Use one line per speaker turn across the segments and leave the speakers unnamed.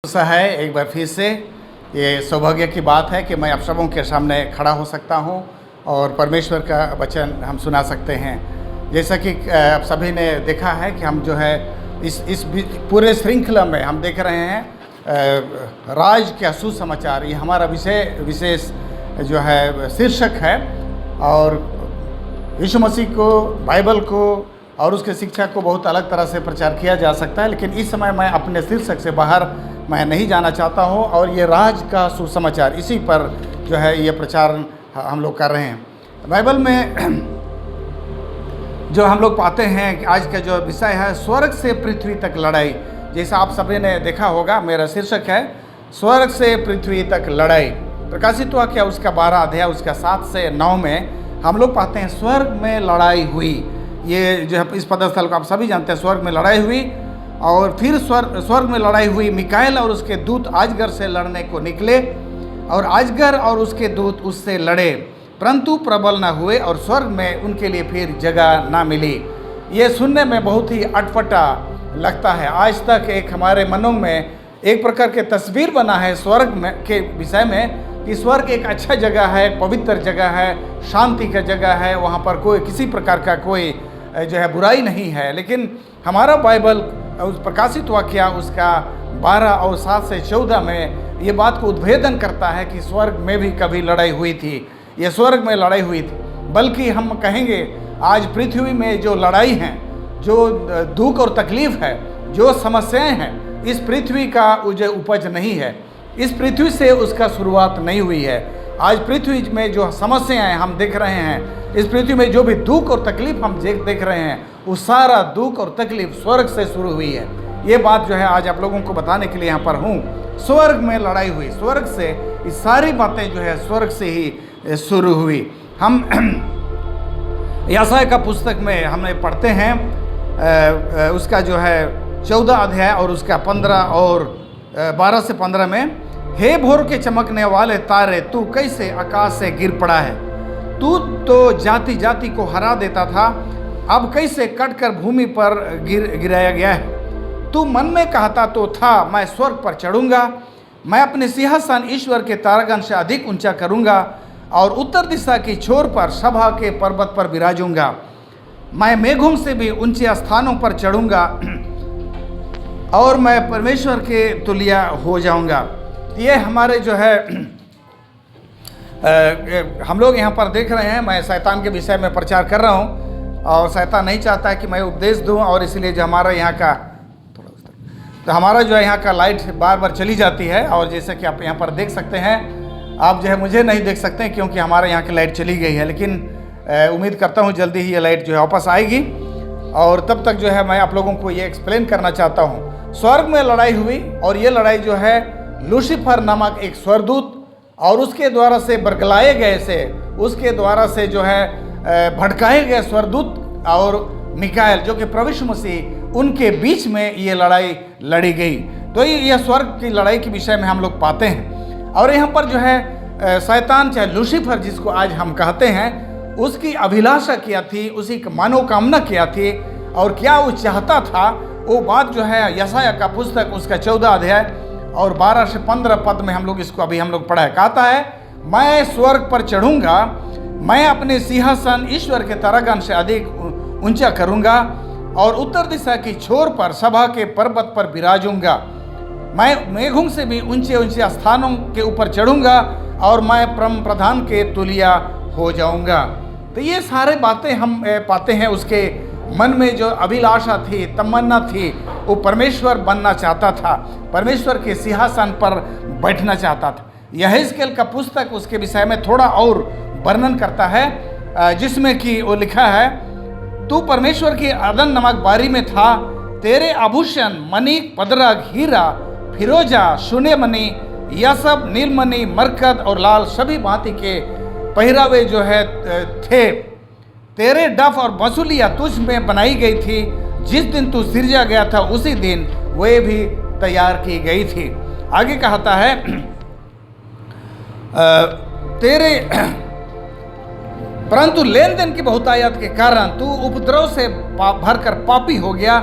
सा है एक बार फिर से ये सौभाग्य की बात है कि मैं आप सबों के सामने खड़ा हो सकता हूँ और परमेश्वर का वचन हम सुना सकते हैं। जैसा कि आप सभी ने देखा है कि हम जो है इस पूरे श्रृंखला में हम देख रहे हैं राज का सुसमाचार। ये हमारा विशेष जो है शीर्षक है और यीशु मसीह को, बाइबल को और उसके शिक्षा को बहुत अलग तरह से प्रचार किया जा सकता है, लेकिन इस समय मैं अपने शीर्षक से बाहर मैं नहीं जाना चाहता हूं और ये राज का सुसमाचार, इसी पर जो है ये प्रचार हम लोग कर रहे हैं। बाइबल में जो हम लोग पाते हैं कि आज का जो विषय है स्वर्ग से पृथ्वी तक लड़ाई। जैसा आप सभी ने देखा होगा, मेरा शीर्षक है स्वर्ग से पृथ्वी तक लड़ाई। प्रकाशित हुआ क्या उसका 12 अध्याय उसका 7 से 9 में हम लोग पाते हैं स्वर्ग में लड़ाई हुई। ये जो इस पदस्थल को आप सभी जानते हैं, स्वर्ग में लड़ाई हुई और फिर स्वर्ग में लड़ाई हुई। मिकाएल और उसके दूत अजगर से लड़ने को निकले और अजगर और उसके दूत उससे लड़े, परंतु प्रबल न हुए और स्वर्ग में उनके लिए फिर जगह ना मिली। ये सुनने में बहुत ही अटपटा लगता है। आज तक एक हमारे मनों में एक प्रकार के तस्वीर बना है स्वर्ग में के विषय में कि स्वर्ग एक अच्छा जगह है, पवित्र जगह है, शांति का जगह है, वहाँ पर कोई किसी प्रकार का कोई जो है बुराई नहीं है। लेकिन हमारा बाइबल उस प्रकाशित वाक्या उसका 12 और 7 से 14 में ये बात को उद्भेदन करता है कि स्वर्ग में भी कभी लड़ाई हुई थी। ये स्वर्ग में लड़ाई हुई थी, बल्कि हम कहेंगे आज पृथ्वी में जो लड़ाई हैं, जो दुख और तकलीफ है, जो समस्याएं हैं, इस पृथ्वी का जो उपज नहीं है, इस पृथ्वी से उसका शुरुआत नहीं हुई है। आज पृथ्वी में जो समस्याएं हम देख रहे हैं, इस पृथ्वी में जो भी दुख और तकलीफ हम देख रहे हैं, वो सारा दुख और तकलीफ स्वर्ग से शुरू हुई है। ये बात जो है आज आप लोगों को बताने के लिए यहाँ पर हूँ। स्वर्ग में लड़ाई हुई, स्वर्ग से ये सारी बातें जो है स्वर्ग से ही शुरू हुई। हम यशायाह का पुस्तक में हमें पढ़ते हैं उसका जो है 14 अध्याय और उसका 15 और 12 से 15 में, हे भोर के चमकने वाले तारे, तू कैसे आकाश से गिर पड़ा है। तू तो जाति जाति को हरा देता था, अब कैसे कटकर भूमि पर गिराया गया है। तू मन में कहता तो था, मैं स्वर्ग पर चढ़ूंगा, मैं अपने सिंहासन ईश्वर के तारागण से अधिक ऊंचा करूंगा और उत्तर दिशा की छोर पर सभा के पर्वत पर विराजूंगा। मैं मेघों से भी ऊंचे स्थानों पर चढ़ूंगा और मैं परमेश्वर के तुल्य हो जाऊंगा। ये हमारे जो है हम लोग यहाँ पर देख रहे हैं। मैं शैतान के विषय में प्रचार कर रहा हूँ और शैतान नहीं चाहता है कि मैं उपदेश दूँ, और इसलिए जो हमारा यहाँ का तो हमारा जो है यहाँ का लाइट बार बार चली जाती है। और जैसे कि आप यहाँ पर देख सकते हैं, आप जो है मुझे नहीं देख सकते हैं क्योंकि हमारे यहाँ की लाइट चली गई है, लेकिन उम्मीद करता हूँ जल्दी ही ये लाइट जो है वापस आएगी। और तब तक जो है मैं आप लोगों को ये एक्सप्लेन करना चाहता हूँ। स्वर्ग में लड़ाई हुई और ये लड़ाई जो है लूसीफर नामक एक स्वर्गदूत और उसके द्वारा से बरगलाए गए से, उसके द्वारा से जो है भड़काए गए स्वर्गदूत और मिकाएल जो कि प्रभु यीशु मसीह, उनके बीच में ये लड़ाई लड़ी गई। तो ये स्वर्ग की लड़ाई के विषय में हम लोग पाते हैं। और यहाँ पर जो है शैतान, चाहे लूसीफर जिसको आज हम कहते हैं, उसकी अभिलाषा क्या थी, उसी की मनोकामना क्या थी और क्या वो चाहता था, वो बात जो है यशायाह का पुस्तक उसका 14 अध्याय और 12 से 15 पद में हम लोग इसको अभी हम लोग पढ़ा है। कहता है, मैं स्वर्ग पर चढ़ूंगा, मैं अपने सिंहासन ईश्वर के तारागण से अधिक ऊंचा करूंगा और उत्तर दिशा की छोर पर सभा के पर्वत पर विराजूंगा। मैं मेघों से भी ऊंचे ऊंचे स्थानों के ऊपर चढ़ूंगा और मैं परम प्रधान के तुल्य हो जाऊंगा। तो ये सारे बातें हम पाते हैं। उसके मन में जो अभिलाषा थी, तमन्ना थी, वो परमेश्वर बनना चाहता था, परमेश्वर के सिंहासन पर बैठना चाहता था। यहेजकेल का पुस्तक उसके विषय में थोड़ा और वर्णन करता है, जिसमें कि वो लिखा है, तू परमेश्वर की अदन नमक बारी में था, तेरे आभूषण मणि, पदरग, हीरा, फिरोजा, सोने मणि, यह सब नीलमणि, मरकत और लाल सभी भांति के पहरावे जो है थे। तेरे डफ और बंसुलियाँ तुझ में बनाई गई थी, जिस दिन तू सिरजा गया था उसी दिन वे भी तैयार की गई थी। आगे कहता है, तेरे परंतु लेन देन की बहुतायत के कारण तू उपद्रव से भरकर पापी हो गया,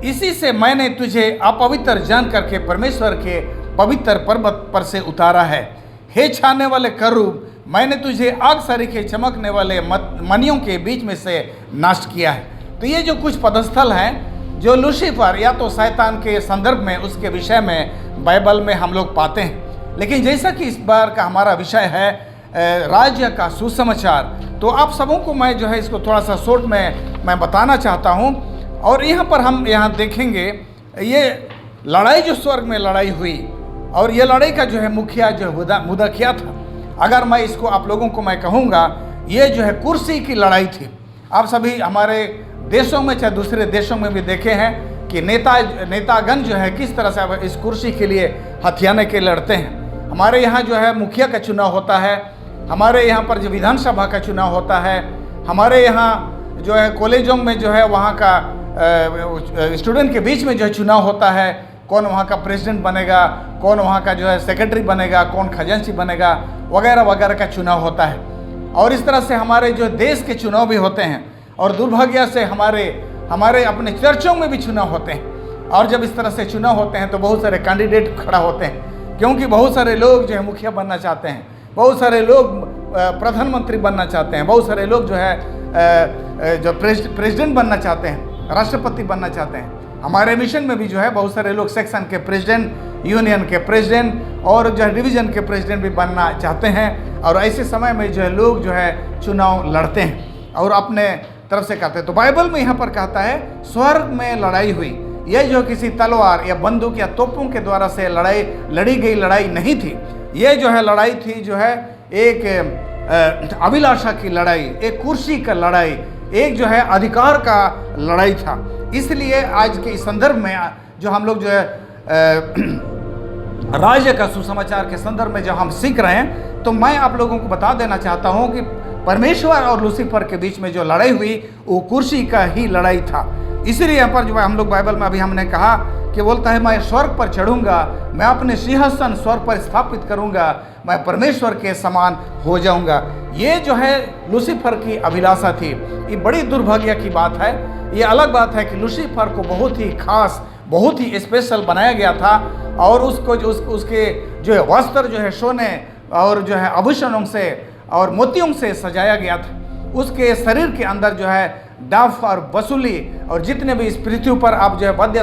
इसी से मैंने तुझे अपवित्र जान करके परमेश्वर के पवित्र पर्वत पर से उतारा है। हे छाने वाले करूब, मैंने तुझे आग सरीखे चमकने वाले मनियों के बीच में से नष्ट किया है। तो ये जो कुछ पदस्थल हैं जो लूसीफर या तो शैतान के संदर्भ में उसके विषय में बाइबल में हम लोग पाते हैं। लेकिन जैसा कि इस बार का हमारा विषय है राज्य का सुसमाचार, तो आप सबों को मैं जो है इसको थोड़ा सा शॉर्ट में मैं बताना चाहता हूँ। और यहाँ पर हम यहाँ देखेंगे ये लड़ाई जो स्वर्ग में लड़ाई हुई, और ये लड़ाई का जो है मुखिया जो मुद्दा क्या था, अगर मैं इसको आप लोगों को मैं कहूँगा, ये जो है कुर्सी की लड़ाई थी। आप सभी हमारे देशों में चाहे दूसरे देशों में भी देखे हैं कि नेतागण जो है किस तरह से इस कुर्सी के लिए हथियाने के लड़ते हैं। हमारे यहाँ जो है मुखिया का चुनाव होता है, हमारे यहाँ पर जो विधानसभा का चुनाव होता है, हमारे यहाँ जो है कॉलेजों में जो है वहाँ का स्टूडेंट के बीच में जो है चुनाव होता है, कौन वहाँ का प्रेसिडेंट बनेगा, कौन वहाँ का जो है सेक्रेटरी बनेगा, कौन खजांची बनेगा, वगैरह वगैरह का चुनाव होता है। और इस तरह से हमारे जो देश के चुनाव भी होते हैं, और दुर्भाग्य से हमारे अपने चर्चों में भी चुनाव होते हैं। और जब इस तरह से चुनाव होते हैं तो बहुत सारे कैंडिडेट खड़ा होते हैं, क्योंकि बहुत सारे लोग जो है मुखिया बनना चाहते हैं, बहुत सारे लोग प्रधानमंत्री बनना चाहते हैं, बहुत सारे लोग जो है जो प्रेसिडेंट बनना चाहते हैं, राष्ट्रपति बनना चाहते हैं। हमारे मिशन में भी जो है बहुत सारे लोग सेक्शन के प्रेसिडेंट, यूनियन के प्रेसिडेंट और जो है डिवीज़न के प्रेसिडेंट भी बनना चाहते हैं। और ऐसे समय में जो है लोग जो है चुनाव लड़ते हैं और अपने तरफ से करते हैं। तो बाइबल में यहाँ पर कहता है स्वर्ग में लड़ाई हुई। यह जो किसी तलवार या बंदूक या तोपों के द्वारा से लड़ी गई लड़ाई नहीं थी। ये जो है लड़ाई थी जो है एक अभिलाषा की लड़ाई, एक कुर्सी का लड़ाई, एक जो है अधिकार का लड़ाई था। इसलिए आज के इस संदर्भ में जो हम लोग जो है राज्य का सुसमाचार के संदर्भ में जो हम सीख रहे हैं, तो मैं आप लोगों को बता देना चाहता हूं कि परमेश्वर और लूसीफर के बीच में जो लड़ाई हुई वो कुर्सी का ही लड़ाई था। इसीलिए यहाँ पर जो हम लोग बाइबल में अभी हमने कहा कि बोलता है मैं स्वर्ग पर चढ़ूंगा, मैं अपने सिंहासन स्वर्ग पर स्थापित करूंगा, मैं परमेश्वर के समान हो जाऊंगा। ये जो है लूसीफर की अभिलाषा थी। ये बड़ी दुर्भाग्य की बात है। ये अलग बात है कि लूसीफर को बहुत ही खास, बहुत ही स्पेशल बनाया गया था, और उसको जो उसके जो है वस्त्र जो है सोने और जो है आभूषणों से और मोतियों से सजाया गया था। उसके शरीर के अंदर जो है डफ और बसूली और जितने भी इस पृथ्वी पर आप जो है वाद्य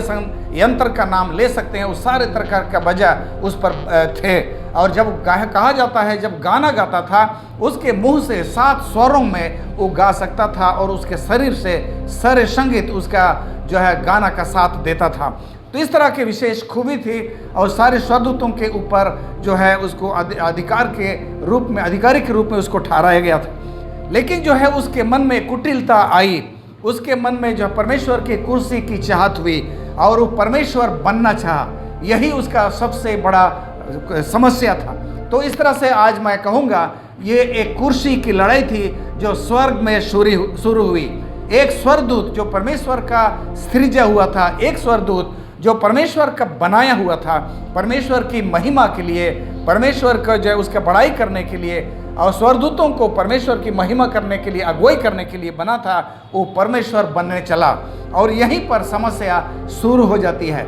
यंत्र का नाम ले सकते हैं, उस सारे तरह का बजा उस पर थे। और जब कहा जाता है जब गाना गाता था उसके मुंह से 7 स्वरों में वो गा सकता था, और उसके शरीर से सारे संगीत उसका जो है गाना का साथ देता था। तो इस तरह की विशेष खूबी थी, और सारे स्वरदूतों के ऊपर जो है उसको अधिकारी के रूप में उसको ठहराया गया था। लेकिन जो है उसके मन में कुटिलता आई, उसके मन में जो परमेश्वर की कुर्सी की चाहत हुई और वो परमेश्वर बनना चाहा। यही उसका सबसे बड़ा समस्या था। तो इस तरह से आज मैं कहूँगा ये एक कुर्सी की लड़ाई थी जो स्वर्ग में शुरू हुई। एक स्वर्गदूत जो परमेश्वर का सृजा हुआ था, एक स्वर्गदूत जो परमेश्वर का बनाया हुआ था, परमेश्वर की महिमा के लिए, परमेश्वर का जो है उसका बड़ाई करने के लिए, और स्वर्गदूतों को परमेश्वर की महिमा करने के लिए, अगुवाई करने के लिए बना था, वो परमेश्वर बनने चला। और यहीं पर समस्या शुरू हो जाती है।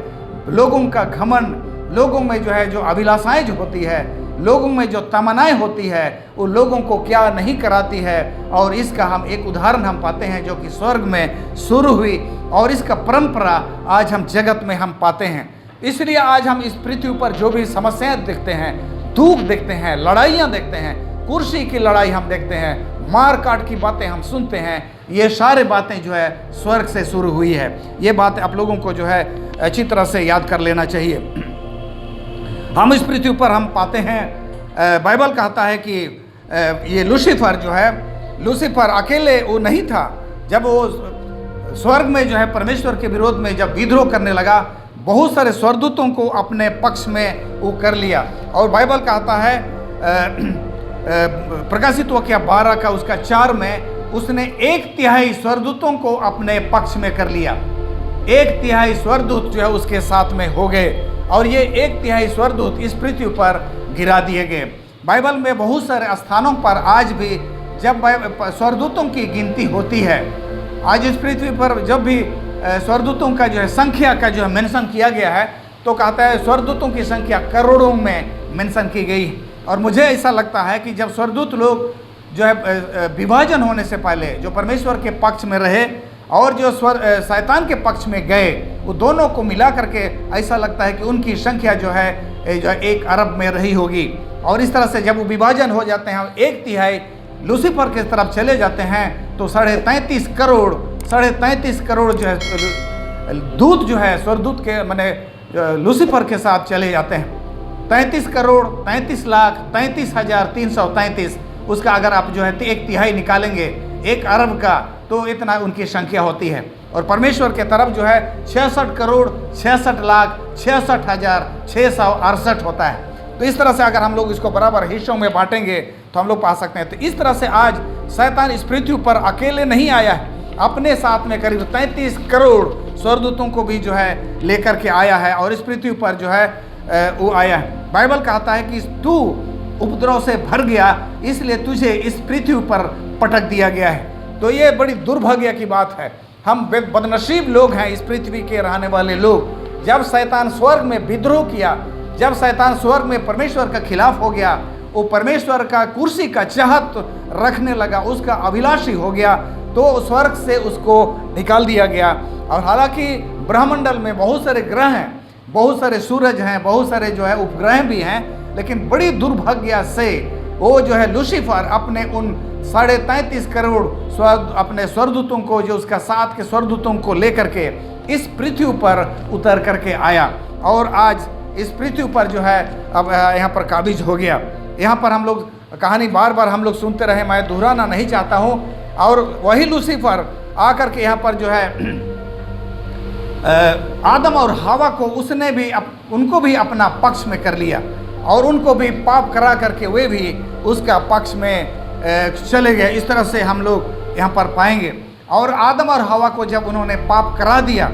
लोगों का घमंड, लोगों में जो है जो अभिलाषाएं जो होती है, लोगों में जो तमन्नाएं होती है, वो लोगों को क्या नहीं कराती है। और इसका हम एक उदाहरण हम पाते हैं जो कि स्वर्ग में शुरू हुई, और इसका परंपरा आज हम जगत में हम पाते हैं। इसलिए आज हम इस पृथ्वी पर जो भी समस्याएं देखते हैं, दुख देखते हैं, लड़ाइयाँ देखते हैं, कुर्सी की लड़ाई हम देखते हैं, मार काट की बातें हम सुनते हैं, ये सारे बातें जो है स्वर्ग से शुरू हुई है। ये बात आप लोगों को जो है अच्छी तरह से याद कर लेना चाहिए। हम इस पृथ्वी पर हम पाते हैं, बाइबल कहता है कि ये लूसीफर जो है, लूसीफर अकेले वो नहीं था। जब वो स्वर्ग में जो है परमेश्वर के विरोध में जब विद्रोह करने लगा, बहुत सारे स्वर्गदूतों को अपने पक्ष में वो कर लिया। और बाइबल कहता है प्रकाशित वाक्य 12 का उसका 4 में उसने 1/3 स्वर्गदूतों को अपने पक्ष में कर लिया। 1/3 स्वर्गदूत जो है उसके साथ में हो गए, और ये 1/3 स्वर्गदूत इस पृथ्वी पर गिरा दिए गए। बाइबल में बहुत सारे स्थानों पर आज भी जब स्वर्गदूतों की गिनती होती है, आज इस पृथ्वी पर जब भी स्वर्गदूतों का जो है संख्या का जो है मेंशन किया गया है, तो कहता है स्वर्गदूतों की संख्या करोड़ों में मेंशन की गई। और मुझे ऐसा लगता है कि जब स्वर्गदूत लोग जो है विभाजन होने से पहले जो परमेश्वर के पक्ष में रहे और जो शैतान के पक्ष में गए, वो दोनों को मिला करके ऐसा लगता है कि उनकी संख्या जो है 1 अरब में रही होगी। और इस तरह से जब वो विभाजन हो जाते हैं, 1/3 लूसीफर की तरफ चले जाते हैं, तो 33.5 करोड़ जो है दूत जो है स्वर्गदूत के माने लूसीफर के साथ चले जाते हैं। 33 करोड़ 33,33,333, उसका अगर आप जो है 1/3 निकालेंगे 1 अरब का, तो इतना उनकी संख्या होती है। और परमेश्वर के तरफ जो है 66 करोड़ 66,66,668 होता है। तो इस तरह से अगर हम लोग इसको बराबर हिस्सों में बांटेंगे तो हम लोग पा सकते हैं। तो इस तरह से आज शैतान इस पृथ्वी पर अकेले नहीं आया है, अपने साथ में करीब 33 करोड़ स्वर्गदूतों को भी जो है लेकर के आया है और इस पृथ्वी पर जो है वो आया है। बाइबल कहता है कि तू उपद्रव से भर गया, इसलिए तुझे इस पृथ्वी पर पटक दिया गया है। तो ये बड़ी दुर्भाग्य की बात है। हम बदनसीब लोग हैं, इस पृथ्वी के रहने वाले लोग। जब शैतान स्वर्ग में विद्रोह किया, जब शैतान स्वर्ग में परमेश्वर के खिलाफ हो गया, वो परमेश्वर का कुर्सी का चाहत रखने लगा, उसका अभिलाषी हो गया, तो स्वर्ग से उसको निकाल दिया गया। और हालांकि ब्रह्मंडल में बहुत सारे ग्रह हैं, बहुत सारे सूरज हैं, बहुत सारे जो है उपग्रह भी हैं, लेकिन बड़ी दुर्भाग्य से वो जो है लूसीफर अपने उन 33.5 करोड़ अपने स्वर्गदूतों को, जो उसका साथ के स्वर्गदूतों को लेकर के इस पृथ्वी पर उतर करके आया और आज इस पृथ्वी पर जो है अब यहाँ पर काबिज हो गया। यहाँ पर हम लोग कहानी बार बार हम लोग सुनते रहे, मैं दोहराना नहीं चाहता हूँ। और वही लूसीफर आकर के यहाँ पर जो है आदम और हवा को उसने भी उनको भी अपना पक्ष में कर लिया और उनको भी पाप करा करके वे भी उसका पक्ष में चले गए। इस तरह से हम लोग यहाँ पर पाएंगे। और आदम और हवा को जब उन्होंने पाप करा दिया,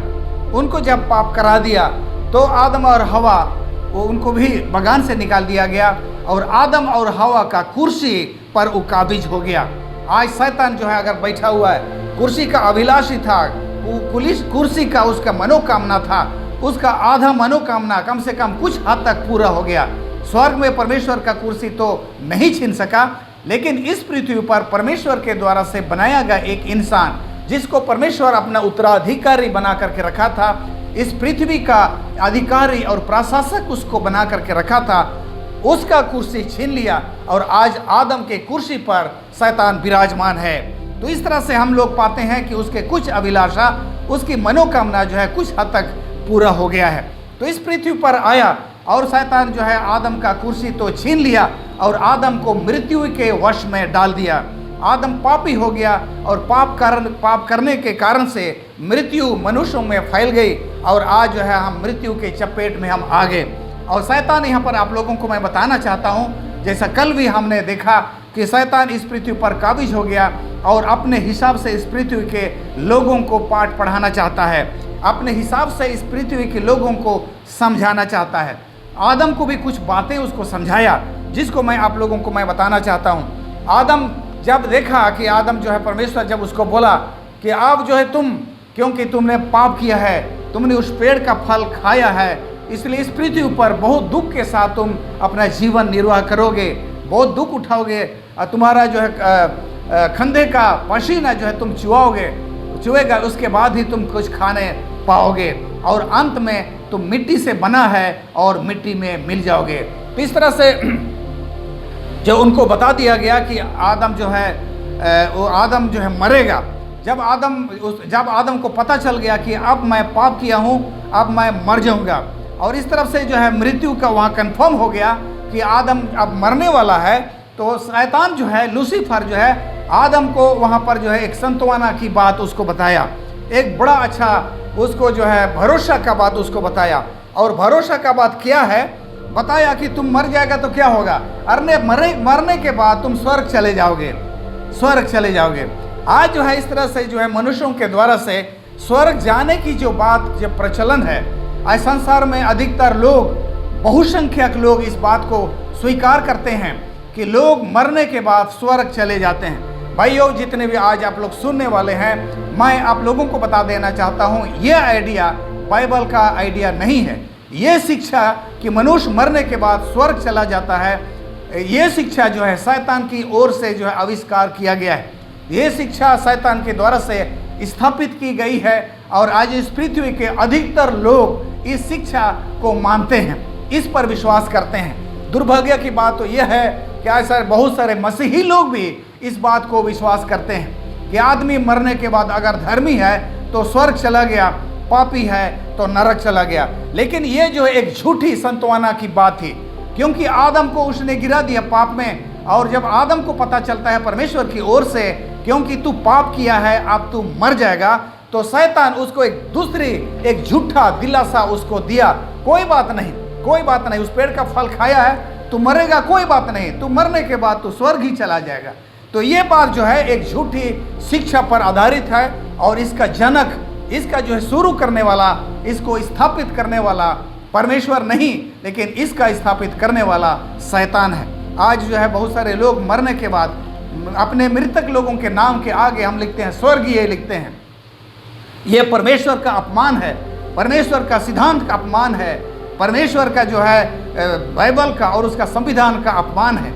उनको जब पाप करा दिया, तो आदम और हवा वो उनको भी बगान से निकाल दिया गया और आदम और हवा का कुर्सी पर वो काबिज हो गया। आज शैतान जो है अगर बैठा हुआ है, कुर्सी का अभिलाषी था, पुलिस कुर्सी का उसका मनोकामना था, उसका आधा मनोकामना कम से कम कुछ हद तक पूरा हो गया। स्वर्ग में परमेश्वर का कुर्सी तो नहीं छीन सका, लेकिन इस पृथ्वी पर परमेश्वर के द्वारा से बनाया गया एक इंसान, जिसको परमेश्वर अपना उत्तराधिकारी बना करके रखा था, इस पृथ्वी का अधिकारी और प्रशासक उसको बना करके रखा था, उसका कुर्सी छीन लिया और आज आदम के कुर्सी पर शैतान विराजमान है। तो इस तरह से हम लोग पाते हैं कि उसके कुछ अभिलाषा, उसकी मनोकामना जो है कुछ हद तक पूरा हो गया है। तो इस पृथ्वी पर आया और शैतान जो है आदम का कुर्सी तो छीन लिया और आदम को मृत्यु के वश में डाल दिया। आदम पापी हो गया और पाप करने के कारण से मृत्यु मनुष्यों में फैल गई और आज जो है हम मृत्यु के चपेट में हम आ गए। और शैतान यहाँ पर आप लोगों को मैं बताना चाहता हूँ, जैसा कल भी हमने देखा कि शैतान इस पृथ्वी पर काबिज हो गया और अपने हिसाब से इस पृथ्वी के लोगों को पाठ पढ़ाना चाहता है, अपने हिसाब से इस पृथ्वी के लोगों को समझाना चाहता है। आदम को भी कुछ बातें उसको समझाया, जिसको मैं आप लोगों को मैं बताना चाहता हूँ। आदम जब देखा कि आदम जो है परमेश्वर जब उसको बोला कि आप जो है तुम, क्योंकि तुमने पाप किया है, तुमने उस पेड़ का फल खाया है, इसलिए इस पृथ्वी पर बहुत दुख के साथ तुम अपना जीवन निर्वाह करोगे, बहुत दुख उठाओगे, तुम्हारा जो है कंधे का पसीना जो है तुम चुएगा, उसके बाद ही तुम कुछ खाने पाओगे और अंत में तुम मिट्टी से बना है और मिट्टी में मिल जाओगे। तो इस तरह से जो उनको बता दिया गया कि आदम जो है वो आदम जो है मरेगा। जब आदम को पता चल गया कि अब मैं पाप किया हूँ, अब मैं मर जाऊँगा, और इस तरफ से जो है मृत्यु का वहाँ कंफर्म हो गया कि आदम अब मरने वाला है, तो शैतान जो है लूसीफर जो है आदम को वहाँ पर जो है एक संतवाना की बात उसको बताया, एक बड़ा अच्छा उसको जो है भरोसा का बात उसको बताया। और भरोसा का बात क्या है, बताया कि तुम मर जाएगा तो क्या होगा, अरे मरने के बाद तुम स्वर्ग चले जाओगे। आज जो है इस तरह से जो है मनुष्यों के द्वारा से स्वर्ग जाने की जो बात जो प्रचलन है, आज संसार में अधिकतर लोग, बहुसंख्यक लोग इस बात को स्वीकार करते हैं कि लोग मरने के बाद स्वर्ग चले जाते हैं। भाइयों, जितने भी आज आप लोग सुनने वाले हैं, मैं आप लोगों को बता देना चाहता हूँ, ये आइडिया बाइबल का आइडिया नहीं है। ये शिक्षा कि मनुष्य मरने के बाद स्वर्ग चला जाता है, ये शिक्षा जो है शैतान की ओर से जो है आविष्कार किया गया है। ये शिक्षा शैतान के द्वारा से स्थापित की गई है और आज इस पृथ्वी के अधिकतर लोग इस शिक्षा को मानते हैं, इस पर विश्वास करते हैं। दुर्भाग्य की बात तो यह है कि आज बहुत सारे मसीही लोग भी इस बात को विश्वास करते हैं कि आदमी मरने के बाद अगर धर्मी है तो स्वर्ग चला गया, पापी है तो नरक चला गया। लेकिन ये जो एक झूठी संतवाना की बात थी, क्योंकि आदम को उसने गिरा दिया पाप में, और जब आदम को पता चलता है परमेश्वर की ओर से क्योंकि तू पाप किया है अब तू मर जाएगा, तो शैतान उसको एक झूठा दिलासा उसको दिया, कोई बात नहीं, कोई बात नहीं, उस पेड़ का फल खाया है तू मरेगा, कोई बात नहीं, तू मरने के बाद तू स्वर्ग ही चला जाएगा। तो ये बात जो है एक झूठी शिक्षा पर आधारित है और इसका जनक, इसका जो है शुरू करने वाला, इसको स्थापित करने वाला परमेश्वर नहीं, लेकिन इसका स्थापित करने वाला शैतान है। आज जो है बहुत सारे लोग मरने के बाद अपने मृतक लोगों के नाम के आगे हम लिखते हैं स्वर्गीय लिखते हैं। यह परमेश्वर का अपमान है, परमेश्वर का सिद्धांत का अपमान है, परमेश्वर का जो है बाइबल का और उसका संविधान का अपमान है।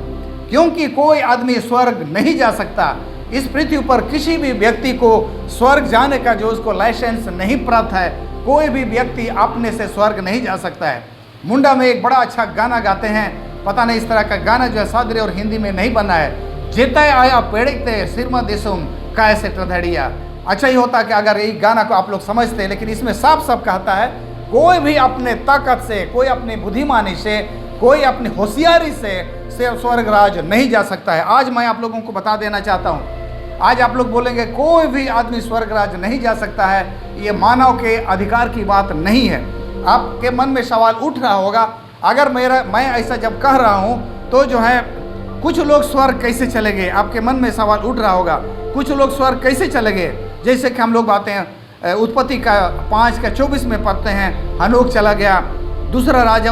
क्योंकि कोई आदमी स्वर्ग नहीं जा सकता। इस पृथ्वी पर किसी भी व्यक्ति को स्वर्ग जाने का जो उसको लाइसेंस नहीं प्राप्त है, कोई भी व्यक्ति अपने से स्वर्ग नहीं जा सकता है। मुंडा में एक बड़ा अच्छा गाना गाते हैं, पता नहीं इस तरह का गाना जो है सादरी और हिंदी में नहीं बना है, जेता आया पेड़ते सिरमा देसुम कैसे टधड़िया। अच्छा ही होता कि अगर यही गाना को आप लोग समझते, लेकिन इसमें साफ साफ कहता है कोई भी अपने ताकत से, कोई अपनी बुद्धिमानी से, कोई अपनी होशियारी से स्वर्ग राज नहीं जा सकता है। आज मैं आप लोगों को बता देना चाहता हूँ, आज आप लोग बोलेंगे कोई भी आदमी स्वर्ग राज नहीं जा सकता है, ये मानव के अधिकार की बात नहीं है। आपके मन में सवाल उठ रहा होगा, अगर मैं ऐसा जब कह रहा हूँ तो जो है कुछ लोग स्वर्ग कैसे चले गए, आपके मन में सवाल उठ रहा होगा, कुछ लोग स्वर्ग कैसे चले गए। जैसे कि हम लोग बातें हैं उत्पत्ति का 5:24 में पढ़ते हैं, हनोक चला गया, दूसरा राजा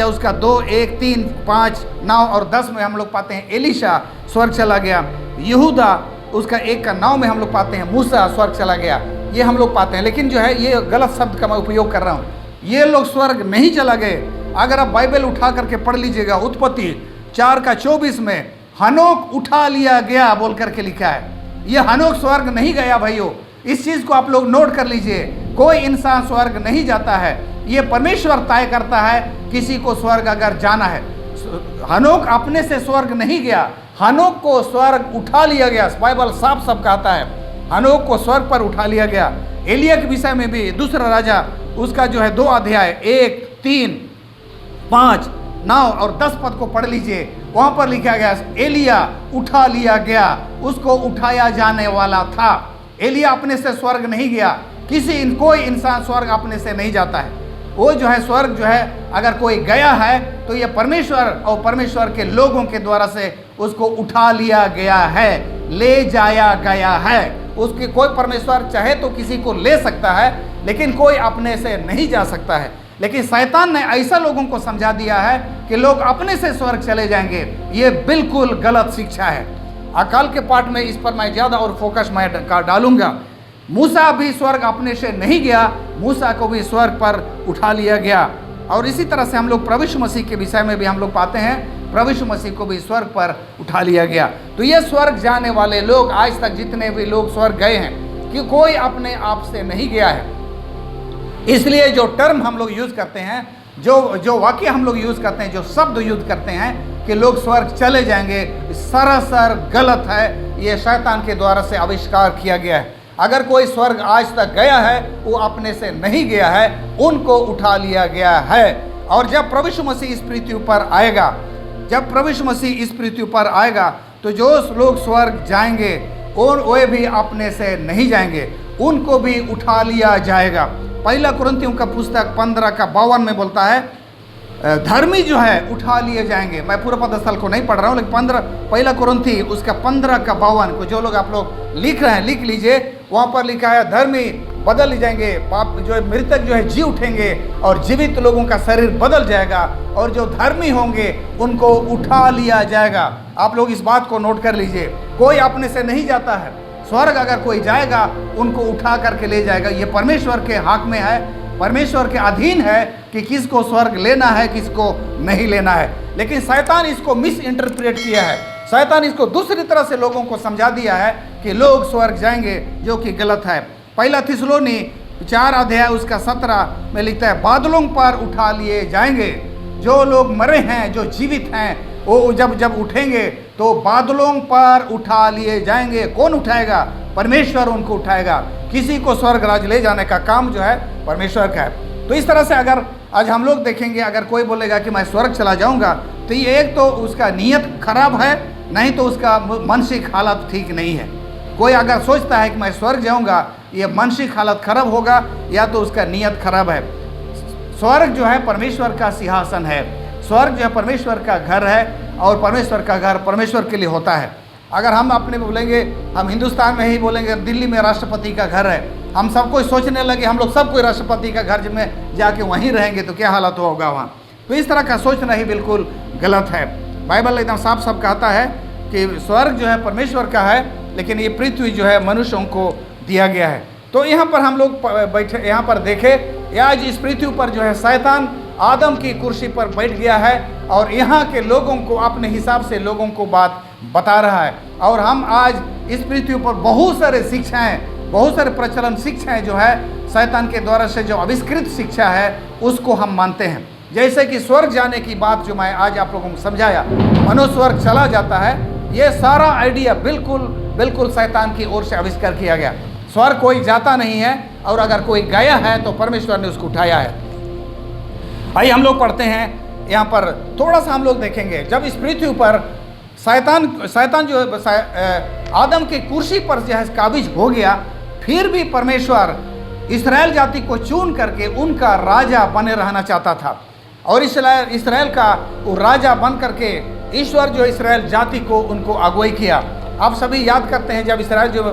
उसका 2, 1, 3, 5, 9 और 10 में हम लोग पाते हैं एलीशा स्वर्ग चला गया। यहूदा उसका 1 का 9 में हम लोग पाते हैं मूसा स्वर्ग चला गया, ये हम लोग पाते हैं। लेकिन जो है ये गलत शब्द का मैं उपयोग कर रहा हूँ, ये लोग स्वर्ग नहीं चला गए। अगर आप बाइबल उठा करके पढ़ लीजिएगा, उत्पत्ति 4:24 में हनोक उठा लिया गया बोल करके लिखा है। ये हनोक स्वर्ग नहीं गया भाइयों, इस चीज़ को आप लोग नोट कर लीजिए। कोई इंसान स्वर्ग नहीं जाता है, ये परमेश्वर तय करता है किसी को स्वर्ग अगर जाना है। हनोक अपने से स्वर्ग नहीं गया, हनोक को स्वर्ग उठा लिया गया। बाइबल साफ साफ कहता है हनोक को स्वर्ग पर उठा लिया गया। एलिया के विषय में भी दूसरा राजा उसका जो है 2 अध्याय 1, 3, 5, 9 और 10 पद को पढ़ लीजिए, वहाँ पर लिखा गया एलिया उठा लिया गया, उसको उठाया जाने वाला था। एलिया अपने से स्वर्ग नहीं गया, कोई इंसान स्वर्ग अपने से नहीं जाता है। वो जो है स्वर्ग जो है अगर कोई गया है तो ये परमेश्वर और परमेश्वर के लोगों के द्वारा से उसको उठा लिया गया है, ले जाया गया है। उसकी कोई परमेश्वर चाहे तो किसी को ले सकता है, लेकिन कोई अपने से नहीं जा सकता है। लेकिन शैतान ने ऐसा लोगों को समझा दिया है कि लोग अपने से स्वर्ग चले जाएंगे। ये बिल्कुल गलत शिक्षा है। अकाल के पाठ में इस पर मैं ज़्यादा और फोकस मैं डालूंगा। मूसा भी स्वर्ग अपने से नहीं गया, मूसा को भी स्वर्ग पर उठा लिया गया। और इसी तरह से हम लोग प्रभु यीशु मसीह के विषय में भी हम लोग पाते हैं, प्रभु यीशु मसीह को भी स्वर्ग पर उठा लिया गया। तो ये स्वर्ग जाने वाले लोग, आज तक जितने भी लोग स्वर्ग गए हैं, कि कोई अपने आप से नहीं गया है। इसलिए जो टर्म हम लोग यूज़ करते हैं, जो वाक्य हम लोग यूज़ करते हैं, जो शब्द यूज़ करते हैं कि लोग स्वर्ग चले जाएंगे, सरासर गलत है। ये शैतान के द्वारा से आविष्कार किया गया है। अगर कोई स्वर्ग आज तक गया है, वो अपने से नहीं गया है, उनको उठा लिया गया है। और जब प्रभु यीशु मसीह इस पृथ्वी पर आएगा, जब प्रभु यीशु मसीह इस पृथ्वी पर आएगा, तो जो लोग स्वर्ग जाएंगे और वे भी अपने से नहीं जाएंगे, उनको भी उठा लिया जाएगा। पहला कुरिन्थियों का पुस्तक 15:52 में बोलता है धर्मी जो है उठा लिए जाएंगे। मैं पूरा पदस्थल को नहीं पढ़ रहा हूँ, लेकिन पहला कुरिन्थी उसका 15:52 को जो लोग आप लोग लिख रहे हैं लिख लीजिए। वहाँ पर लिखा है धर्मी बदल जाएंगे, पाप जो है मृतक जो है जी उठेंगे और जीवित लोगों का शरीर बदल जाएगा, और जो धर्मी होंगे उनको उठा लिया जाएगा। आप लोग इस बात को नोट कर लीजिए, कोई अपने से नहीं जाता है। स्वर्ग अगर कोई जाएगा उनको उठा करके ले जाएगा। ये परमेश्वर के हाथ में है, परमेश्वर के अधीन है कि किसको स्वर्ग लेना है, किसको नहीं लेना है। लेकिन शैतान इसको मिस इंटरप्रेट किया है, शैतान इसको दूसरी तरह से लोगों को समझा दिया है कि लोग स्वर्ग जाएंगे, जो कि गलत है। पहला थिस्सलुनी 4 अध्याय उसका 17 में लिखता है, बादलों पर उठा लिए जाएंगे। जो लोग मरे हैं, जो जीवित हैं, वो जब उठेंगे तो बादलों पर उठा लिए जाएंगे। कौन उठाएगा? परमेश्वर उनको उठाएगा। किसी को स्वर्ग राज ले जाने का काम जो है परमेश्वर का है। तो इस तरह से अगर आज हम लोग देखेंगे, अगर कोई बोलेगा कि मैं स्वर्ग चला जाऊंगा, तो ये एक तो उसका नीयत खराब है, नहीं तो उसका मानसिक हालत ठीक नहीं है। कोई अगर सोचता है कि मैं स्वर्ग जाऊंगा, ये मानसिक हालत खराब होगा या तो उसका नीयत खराब है। स्वर्ग जो है परमेश्वर का सिंहासन है, स्वर्ग जो है परमेश्वर का घर है, और परमेश्वर का घर परमेश्वर के लिए होता है। अगर हम अपने बोलेंगे, हम हिंदुस्तान में ही बोलेंगे दिल्ली में राष्ट्रपति का घर है, हम सब कोई सोचने लगे हम लोग सब कोई राष्ट्रपति का घर में जाके वहीं रहेंगे तो क्या हालत होगा वहाँ। तो इस तरह का सोचना ही बिल्कुल गलत है। बाइबल एकदम साफ साफ कहता है कि स्वर्ग जो है परमेश्वर का है, लेकिन ये पृथ्वी जो है मनुष्यों को दिया गया है। तो यहाँ पर हम लोग बैठे, यहाँ पर देखें, आज इस पृथ्वी पर जो है शैतान आदम की कुर्सी पर बैठ गया है और यहाँ के लोगों को अपने हिसाब से लोगों को बात बता रहा है। और हम आज इस पृथ्वी पर बहुत सारे शिक्षाएं, बहुत सारे प्रचलन शिक्षाएं जो है शैतान के द्वारा से जो आविष्कृत शिक्षा है उसको हम मानते हैं। जैसे कि स्वर्ग जाने की बात जो मैं आज आप लोगों को समझाया, मनुष्य स्वर्ग चला जाता है, ये सारा आइडिया बिल्कुल शैतान की ओर से आविष्कार किया गया। स्वर्ग कोई जाता नहीं है, और अगर कोई गया है तो परमेश्वर ने उसको उठाया है। आइए हम लोग पढ़ते हैं, यहाँ पर थोड़ा सा हम लोग देखेंगे। जब इस पृथ्वी पर शैतान जो आदम की कुर्सी पर जो है काबिज हो गया, फिर भी परमेश्वर इस्राएल जाति को चुन करके उनका राजा बने रहना चाहता था। और इस्राएल का वो राजा बन करके ईश्वर जो इस्राएल जाति को उनको अगुवाई किया। आप सभी याद करते हैं जब इस्राएल जो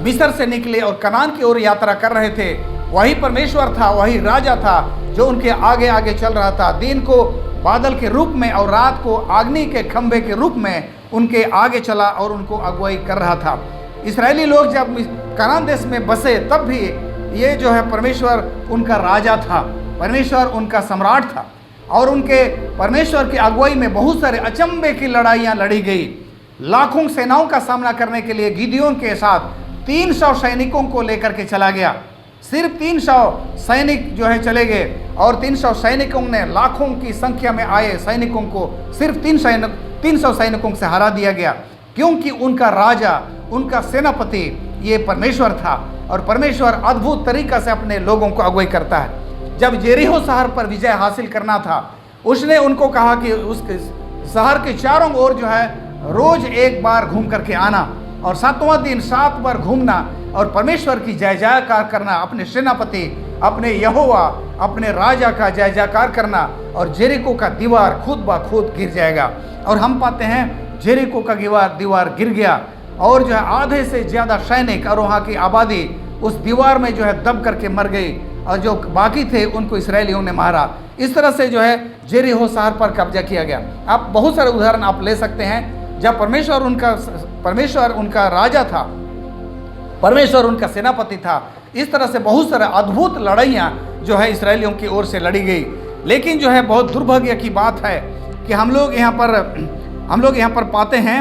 मिस्र से निकले और कनान की ओर यात्रा कर रहे थे, वही परमेश्वर था, वही राजा था जो उनके आगे आगे चल रहा था। दिन को बादल के रूप में और रात को अग्नि के खंभे के रूप में उनके आगे चला और उनको अगुवाई कर रहा था। इस्राएली लोग जब कनान देश में बसे तब भी ये जो है परमेश्वर उनका राजा था, परमेश्वर उनका सम्राट था। और उनके परमेश्वर की अगुवाई में बहुत सारे अचंभे की लड़ाइयाँ लड़ी गई। लाखों सेनाओं का सामना करने के लिए गिदियोन के साथ 300 सैनिकों को लेकर के चला गया। सिर्फ 300 सैनिक जो है चले गए, और 300 सैनिकों ने लाखों की संख्या में आए सैनिकों को सिर्फ 300 सैनिकों से हरा दिया गया, क्योंकि उनका राजा, उनका सेनापति ये परमेश्वर था। और परमेश्वर अद्भुत तरीक़ा से अपने लोगों को अगुवाई करता है। जब जेरिहो शहर पर विजय हासिल करना था, उसने उनको कहा कि उस शहर के चारों ओर जो है रोज एक बार घूम करके आना, और 7वां दिन 7 बार घूमना और परमेश्वर की जय जयकार करना, अपने सेनापति, अपने यहोवा, अपने राजा का जय जयकार करना, और जेरिको का दीवार खुद ब खुद गिर जाएगा। और हम पाते हैं जेरिको का दीवार गिर गया, और जो है आधे से ज़्यादा सैनिक और वहाँ की आबादी उस दीवार में जो है दब करके मर गई, और जो बाकी थे उनको इसराइलियों ने मारा। इस तरह से जो है जेरिहो शहर पर कब्जा किया गया। आप बहुत सारे उदाहरण आप ले सकते हैं जब परमेश्वर उनका राजा था, परमेश्वर उनका सेनापति था। इस तरह से बहुत सारे अद्भुत लड़ाइयाँ जो है इसराइलियों की ओर से लड़ी गई। लेकिन जो है बहुत दुर्भाग्य की बात है कि हम लोग यहाँ पर पाते हैं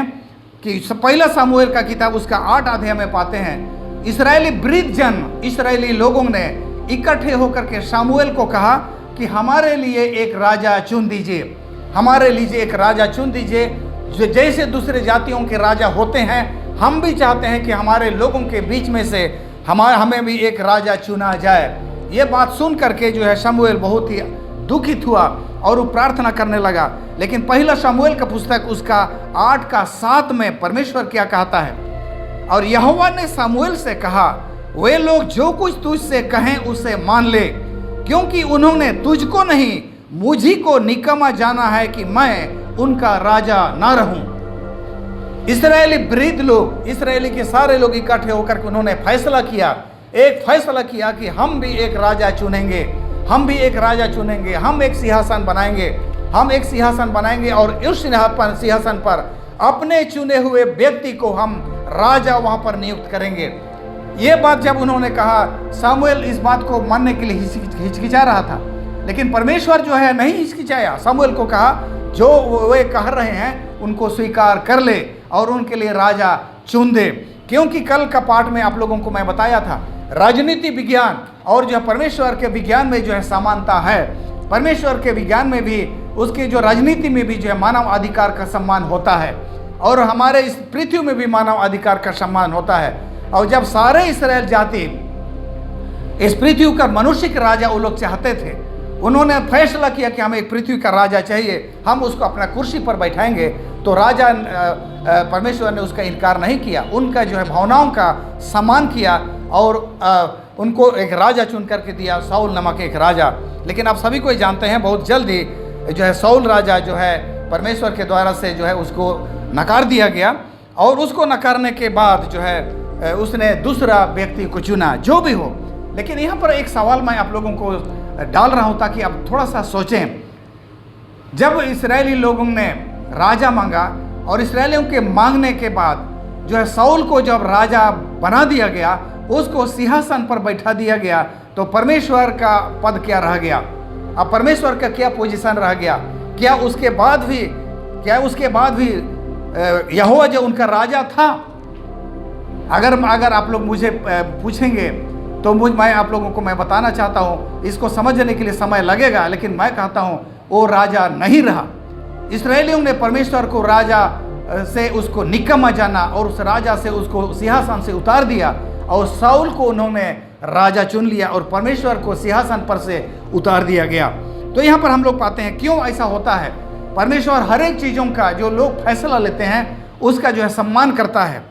कि पहला सामुएल का किताब उसका 8 अध्याय में पाते हैं, इस्राएली वृद्ध जन, इस्राएली लोगों ने इकट्ठे होकर के सामुएल को कहा कि हमारे लिए एक राजा चुन दीजिए, हमारे लिए एक राजा चुन दीजिए, जो जैसे दूसरे जातियों के राजा होते हैं, हम भी चाहते हैं कि हमारे लोगों के बीच में से हमें भी एक राजा चुना जाए। ये बात सुन करके जो है शमूएल बहुत ही दुखित हुआ और वो प्रार्थना करने लगा। लेकिन पहला शमूएल का पुस्तक उसका 8:7 में परमेश्वर क्या कहता है, और यहोवा ने शमूएल से कहा, वे लोग जो कुछ तुझसे कहें उसे मान ले, क्योंकि उन्होंने तुझको नहीं मुझी को निकम्मा जाना है कि मैं उनका राजा ना रहूं। इस्राएली वृद्ध लोग, इस्राएली के सारे लोग इकट्ठे होकर के उन्होंने फैसला किया कि हम भी एक राजा चुनेंगे, हम भी एक राजा चुनेंगे, हम एक सिंहासन बनाएंगे और उस सिंहासन पर अपने चुने हुए व्यक्ति को हम राजा वहाँ पर नियुक्त करेंगे। ये बात जब उन्होंने कहा, सामुएल इस बात को मानने के लिए हिचकिचा रहा था, लेकिन परमेश्वर जो है नहीं हिचकिचाया। सामुएल को कहा जो वे कह रहे हैं उनको स्वीकार कर ले और उनके लिए राजा चुन दे। क्योंकि कल का पाठ में आप लोगों को मैं बताया था, राजनीति विज्ञान और जो परमेश्वर के विज्ञान में जो है समानता है। परमेश्वर के विज्ञान में भी, उसकी जो राजनीति में भी जो है मानव अधिकार का सम्मान होता है, और हमारे इस पृथ्वी में भी मानव अधिकार का सम्मान होता है। और जब सारे इस्राएल जाति इस पृथ्वी का मनुष्य का राजा वो लोग चाहते थे, उन्होंने फैसला किया कि हमें एक पृथ्वी का राजा चाहिए, हम उसको अपना कुर्सी पर बैठाएंगे, तो राजा परमेश्वर ने उसका इनकार नहीं किया, उनका जो है भावनाओं का सम्मान किया और उनको एक राजा चुन करके दिया, साउल नामक एक राजा। लेकिन आप सभी को जानते हैं बहुत जल्दी जो है साउल राजा जो है परमेश्वर के द्वारा से जो है उसको नकार दिया गया, और उसको नकारने के बाद जो है उसने दूसरा व्यक्ति को चुना। जो भी हो, लेकिन यहाँ पर एक सवाल मैं आप लोगों को डाल रहा हूँ ताकि आप थोड़ा सा सोचें। जब इस्राएली लोगों ने राजा मांगा और इस्राएलियों के मांगने के बाद जो है साउल को जब राजा बना दिया गया, उसको सिंहासन पर बैठा दिया गया, तो परमेश्वर का पद क्या रह गया? अब परमेश्वर का क्या पोजीशन रह गया? क्या उसके बाद भी यहोवा जो उनका राजा था? अगर आप लोग मुझे पूछेंगे तो मैं आप लोगों को मैं बताना चाहता हूँ, इसको समझने के लिए समय लगेगा, लेकिन मैं कहता हूँ वो राजा नहीं रहा। इस्राएलियों ने परमेश्वर को राजा से उसको निकम्मा जाना और उस राजा से उसको सिंहासन से उतार दिया, और साउल को उन्होंने राजा चुन लिया और परमेश्वर को सिंहासन पर से उतार दिया गया। तो यहाँ पर हम लोग पाते हैं क्यों ऐसा होता है। परमेश्वर हर एक चीज़ों का जो लोग फैसला लेते हैं उसका जो है सम्मान करता है।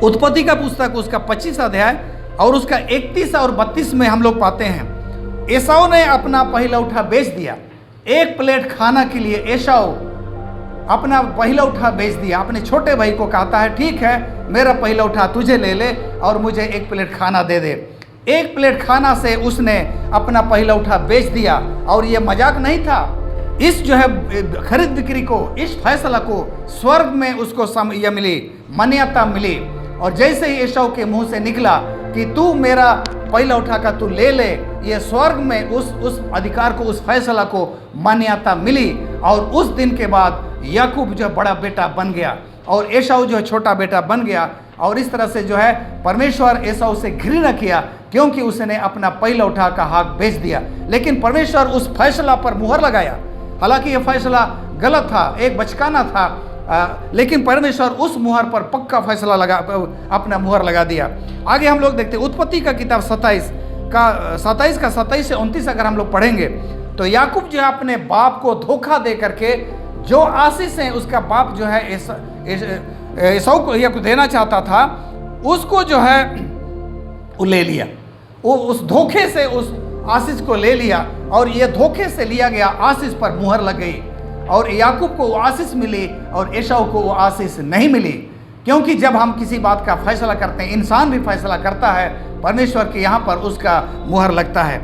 उत्पत्ति का पुस्तक उसका 25 अध्याय और उसका 31 और 32 में हम लोग पाते हैं, एसाऊ ने अपना पहिलौठा बेच दिया। एक प्लेट खाना के लिए एसाऊ अपना पहिलौठा बेच दिया। अपने छोटे भाई को कहता है, ठीक है मेरा पहिलौठा तुझे ले ले और मुझे एक प्लेट खाना दे दे। एक प्लेट खाना से उसने अपना पहिलौठा बेच दिया। और ये मजाक नहीं था, इस जो है खरीद बिक्री को, इस फैसला को स्वर्ग में उसको यह मिली, मान्यता मिली। और जैसे ही एसाऊ के मुंह से निकला कि तू मेरा पहिलौठा का तू ले ले, ये स्वर्ग में उस अधिकार को, उस फैसला को मान्यता मिली। और उस दिन के बाद याकूब जो बड़ा बेटा बन गया और एसाऊ जो है छोटा बेटा बन गया। और इस तरह से जो है परमेश्वर एसाऊ से घृणा किया क्योंकि उसने अपना पहिलौठा का हक बेच दिया। लेकिन परमेश्वर उस फैसला पर मुहर लगाया। हालांकि यह फैसला गलत था, एक बचकाना था, लेकिन परमेश्वर उस मुहर पर पक्का फैसला अपना मुहर लगा दिया। आगे हम लोग देखते हैं उत्पत्ति का किताब 27 का 27 से 29 अगर हम लोग पढ़ेंगे तो याकूब जो है अपने बाप को धोखा दे करके जो आशीष है उसका बाप जो है एसाऊ को देना चाहता था, उसको जो है वो ले लिया। वो उस धोखे से उस आशीष को ले लिया और ये धोखे से लिया गया आशीष पर मुहर लग गई। और याकूब को वो आशीष मिली और एसाऊ को वो आशीष नहीं मिली। क्योंकि जब हम किसी बात का फैसला करते हैं, इंसान भी फैसला करता है, परमेश्वर के यहाँ पर उसका मुहर लगता है।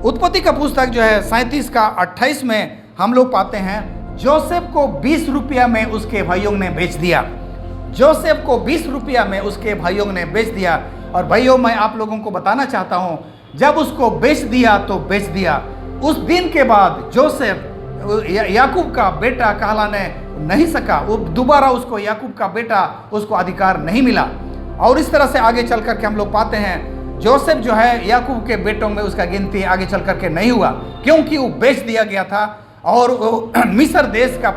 उत्पत्ति का पुस्तक जो है 37 का 28 में हम लोग पाते हैं, जोसेफ को 20 रुपया में उसके भाइयों ने बेच दिया। जोसेफ को 20 रुपया में उसके भाइयों ने बेच दिया। और भाइयों, मैं आप लोगों को बताना चाहता हूँ, जब उसको बेच दिया तो बेच दिया। उस दिन के बाद जोसेफ याकूब का बेटा कहलाने नहीं सका। वो दोबारा उसको याकूब का बेटा उसको अधिकार नहीं मिला। और इस तरह से आगे चल करके हम लोग पाते हैं जोसेफ जो है याकूब के बेटों में उसका गिनती आगे चल करके नहीं हुआ, क्योंकि वो बेच दिया गया था। और मिस्र देश का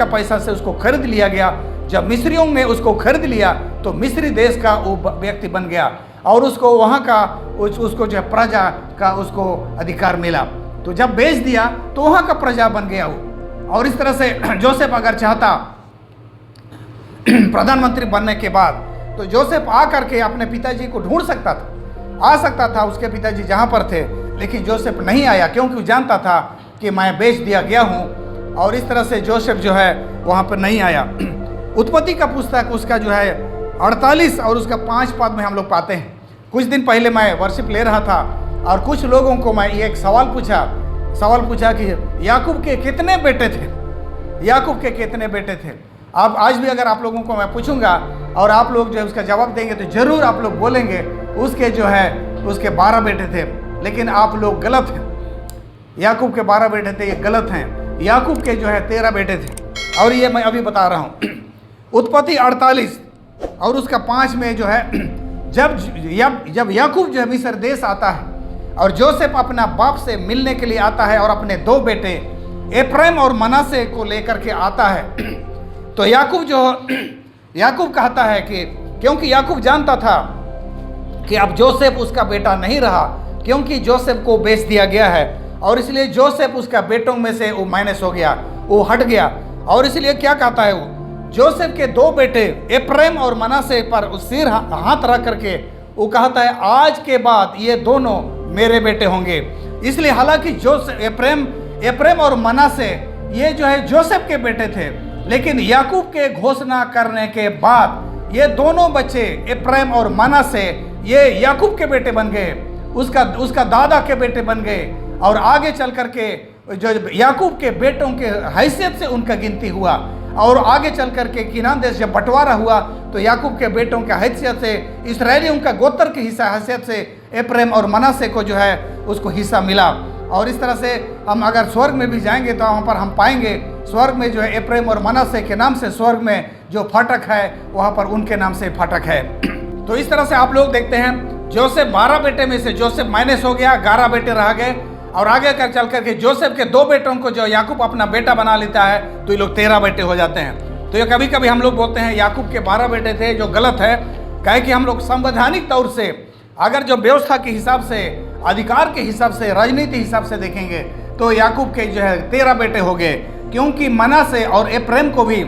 पैसा से उसको खरीद लिया गया। जब मिस्रियों ने उसको खरीद लिया तो मिस्री देश का वो व्यक्ति बन गया और उसको वहाँ का उसको जो प्रजा का उसको अधिकार मिला। तो जब बेच दिया तो वहाँ का प्रजा बन गया वो। और इस तरह से जोसेफ अगर चाहता प्रधानमंत्री बनने के बाद तो जोसेफ आ करके अपने पिताजी को ढूंढ सकता था, आ सकता था उसके पिताजी जहाँ पर थे, लेकिन जोसेफ नहीं आया क्योंकि वो जानता था कि मैं बेच दिया गया हूँ। और इस तरह से जोसेफ जो है वहाँ पर नहीं आया। उत्पत्ति का पुस्तक उसका जो है 48 और उसका 5 पद में हम लोग पाते हैं। कुछ दिन पहले मैं वर्शिप ले रहा था और कुछ लोगों को मैं एक सवाल पूछा कि याकूब के कितने बेटे थे। याकूब के कितने बेटे थे? आप आज भी अगर आप लोगों को मैं पूछूंगा और आप लोग जो है उसका जवाब देंगे तो जरूर आप लोग बोलेंगे उसके जो है उसके 12 बेटे थे, लेकिन आप लोग गलत हैं। याकूब के 12 बेटे थे, ये गलत हैं। याकूब के जो है 13 बेटे थे और ये मैं अभी बता रहा हूँ। उत्पत्ति 48 और उसका 5 में जो है जब याकूब जो है मिस्र देश आता है और जोसेफ अपना बाप से मिलने के लिए आता है और अपने 2 बेटे एफ्रेम और मनासे को लेकर के आता है, तो याकूब कहता है कि क्योंकि याकूब जानता था कि अब जोसेफ उसका बेटा नहीं रहा, क्योंकि जोसेफ को बेच दिया गया है और इसलिए जोसेफ उसका बेटों में से वो माइनस हो गया, वो हट गया। और इसलिए क्या कहता है वो, जोसेफ के 2 बेटे एफ्रेम और मनासे पर सिर हाथ रख करके वो कहता है आज के बाद ये दोनों मेरे बेटे होंगे। इसलिए हालांकि जोसेफ एफ्रेम और मनासे ये जो है जोसेफ के बेटे थे, लेकिन याकूब के घोषणा करने के बाद ये दोनों बच्चे एफ्रेम और मनासे ये याकूब के बेटे बन गए, उसका दादा के बेटे बन गए और आगे चल करके जो याकूब के बेटों के हैसियत से उनका गिनती हुआ और आगे चल करके किनान देश जब बंटवारा हुआ तो याकूब के बेटों के हैसियत से इस्राएलियों का गोत्र के हिस्सा हैसियत से एफ्रेम और मनासे को जो है उसको हिस्सा मिला। और इस तरह से हम अगर स्वर्ग में भी जाएंगे तो वहाँ पर हम पाएंगे स्वर्ग में जो है एफ्रेम और मनासे के नाम से स्वर्ग में जो फाटक है वहाँ पर उनके नाम से फाटक है। तो इस तरह से आप लोग देखते हैं जोसेफ 12 बेटे में से जोसेफ माइनस हो गया, 11 बेटे रह गए और आगे कर चल करके जोसेफ के 2 बेटों को जो याकूब अपना बेटा बना लेता है तो ये लोग 13 बेटे हो जाते हैं। तो ये कभी कभी हम लोग बोलते हैं याकूब के 12 बेटे थे, जो गलत है। कहे कि हम लोग संवैधानिक तौर से अगर जो व्यवस्था के हिसाब से, अधिकार के हिसाब से, राजनीति हिसाब से देखेंगे तो याकूब के जो है 13 बेटे हो गए, क्योंकि मनासे और एफ्रेम को भी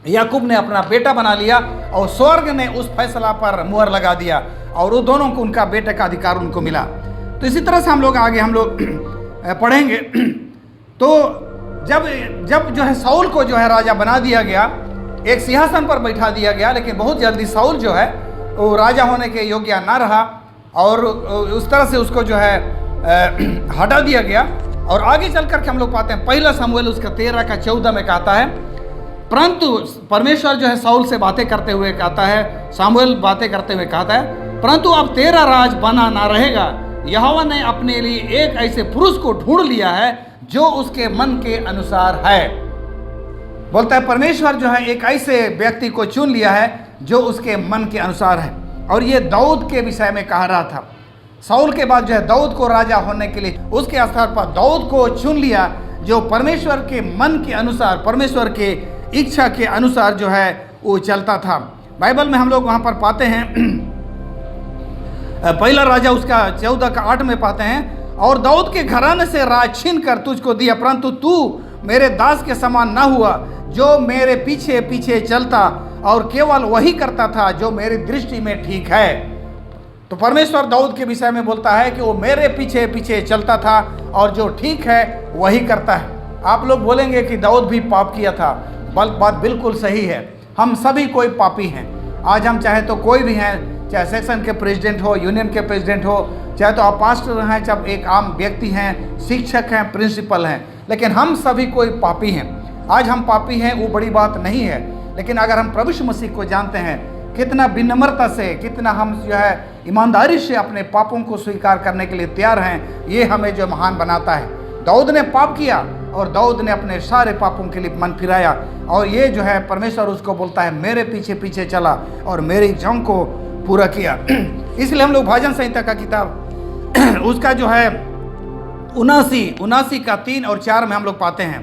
याकूब ने अपना बेटा बना लिया और स्वर्ग ने उस फैसला पर मुहर लगा दिया और वो दोनों को उनका बेटे का अधिकार उनको मिला। तो इसी तरह से हम लोग आगे पढ़ेंगे। तो जब जो है साउल को जो है राजा बना दिया गया, एक सिंहासन पर बैठा दिया गया, लेकिन बहुत जल्दी साउल जो है वो राजा होने के योग्य ना रहा और उस तरह से उसको जो है हटा दिया गया। और आगे चल करके हम लोग पाते हैं 1 शमूएल उसका 13 का 14 में कहता है, परंतु परमेश्वर जो है साउल से बातें करते हुए कहता है, सामुएल बातें करते हुए कहता है, परंतु अब तेरा राज बना ना रहेगा। यहोवा ने अपने लिए एक ऐसे पुरुष को ढूंढ लिया है जो उसके मन के अनुसार है। बोलता है परमेश्वर जो है एक ऐसे व्यक्ति को चुन लिया है जो उसके मन के अनुसार है। और ये दाऊद के विषय में कह रहा था। साउल के बाद जो है दाऊद को राजा होने के लिए उसके स्थान पर दाऊद को चुन लिया जो परमेश्वर के मन के अनुसार, परमेश्वर के इच्छा के अनुसार जो है वो चलता था। बाइबल में हम लोग वहाँ पर पाते हैं 1 राजा उसका 14 का 8 में पाते हैं, और दाऊद के घराने से राज छीन कर तुझको दिया, परंतु तू मेरे दास के समान न हुआ जो मेरे पीछे पीछे चलता और केवल वही करता था जो मेरी दृष्टि में ठीक है। तो परमेश्वर दाऊद के विषय में बोलता है कि वो मेरे पीछे पीछे चलता था और जो ठीक है वही करता है। आप लोग बोलेंगे कि दाऊद भी पाप किया था, बात बिल्कुल सही है। हम सभी कोई पापी हैं। आज हम चाहे तो कोई भी हैं, चाहे सेक्शन के प्रेसिडेंट हो, यूनियन के प्रेसिडेंट हो, चाहे तो आप पास्टर हैं, चाहे एक आम व्यक्ति हैं, शिक्षक हैं, प्रिंसिपल हैं, लेकिन हम सभी कोई पापी हैं। आज हम पापी हैं वो बड़ी बात नहीं है, लेकिन अगर हम प्रभु यीशु मसीह को जानते हैं, कितना विनम्रता से, कितना हम जो है ईमानदारी से अपने पापों को स्वीकार करने के लिए तैयार हैं, ये हमें जो महान बनाता है। दाऊद ने पाप किया और दाऊद ने अपने सारे पापों के लिए मन फिराया, और ये जो है परमेश्वर उसको बोलता है मेरे पीछे पीछे चला और मेरी इच्छाओं को पूरा किया। इसलिए हम लोग भजन संहिता का किताब उसका जो है 79 का 3 और 4 में हम लोग पाते हैं,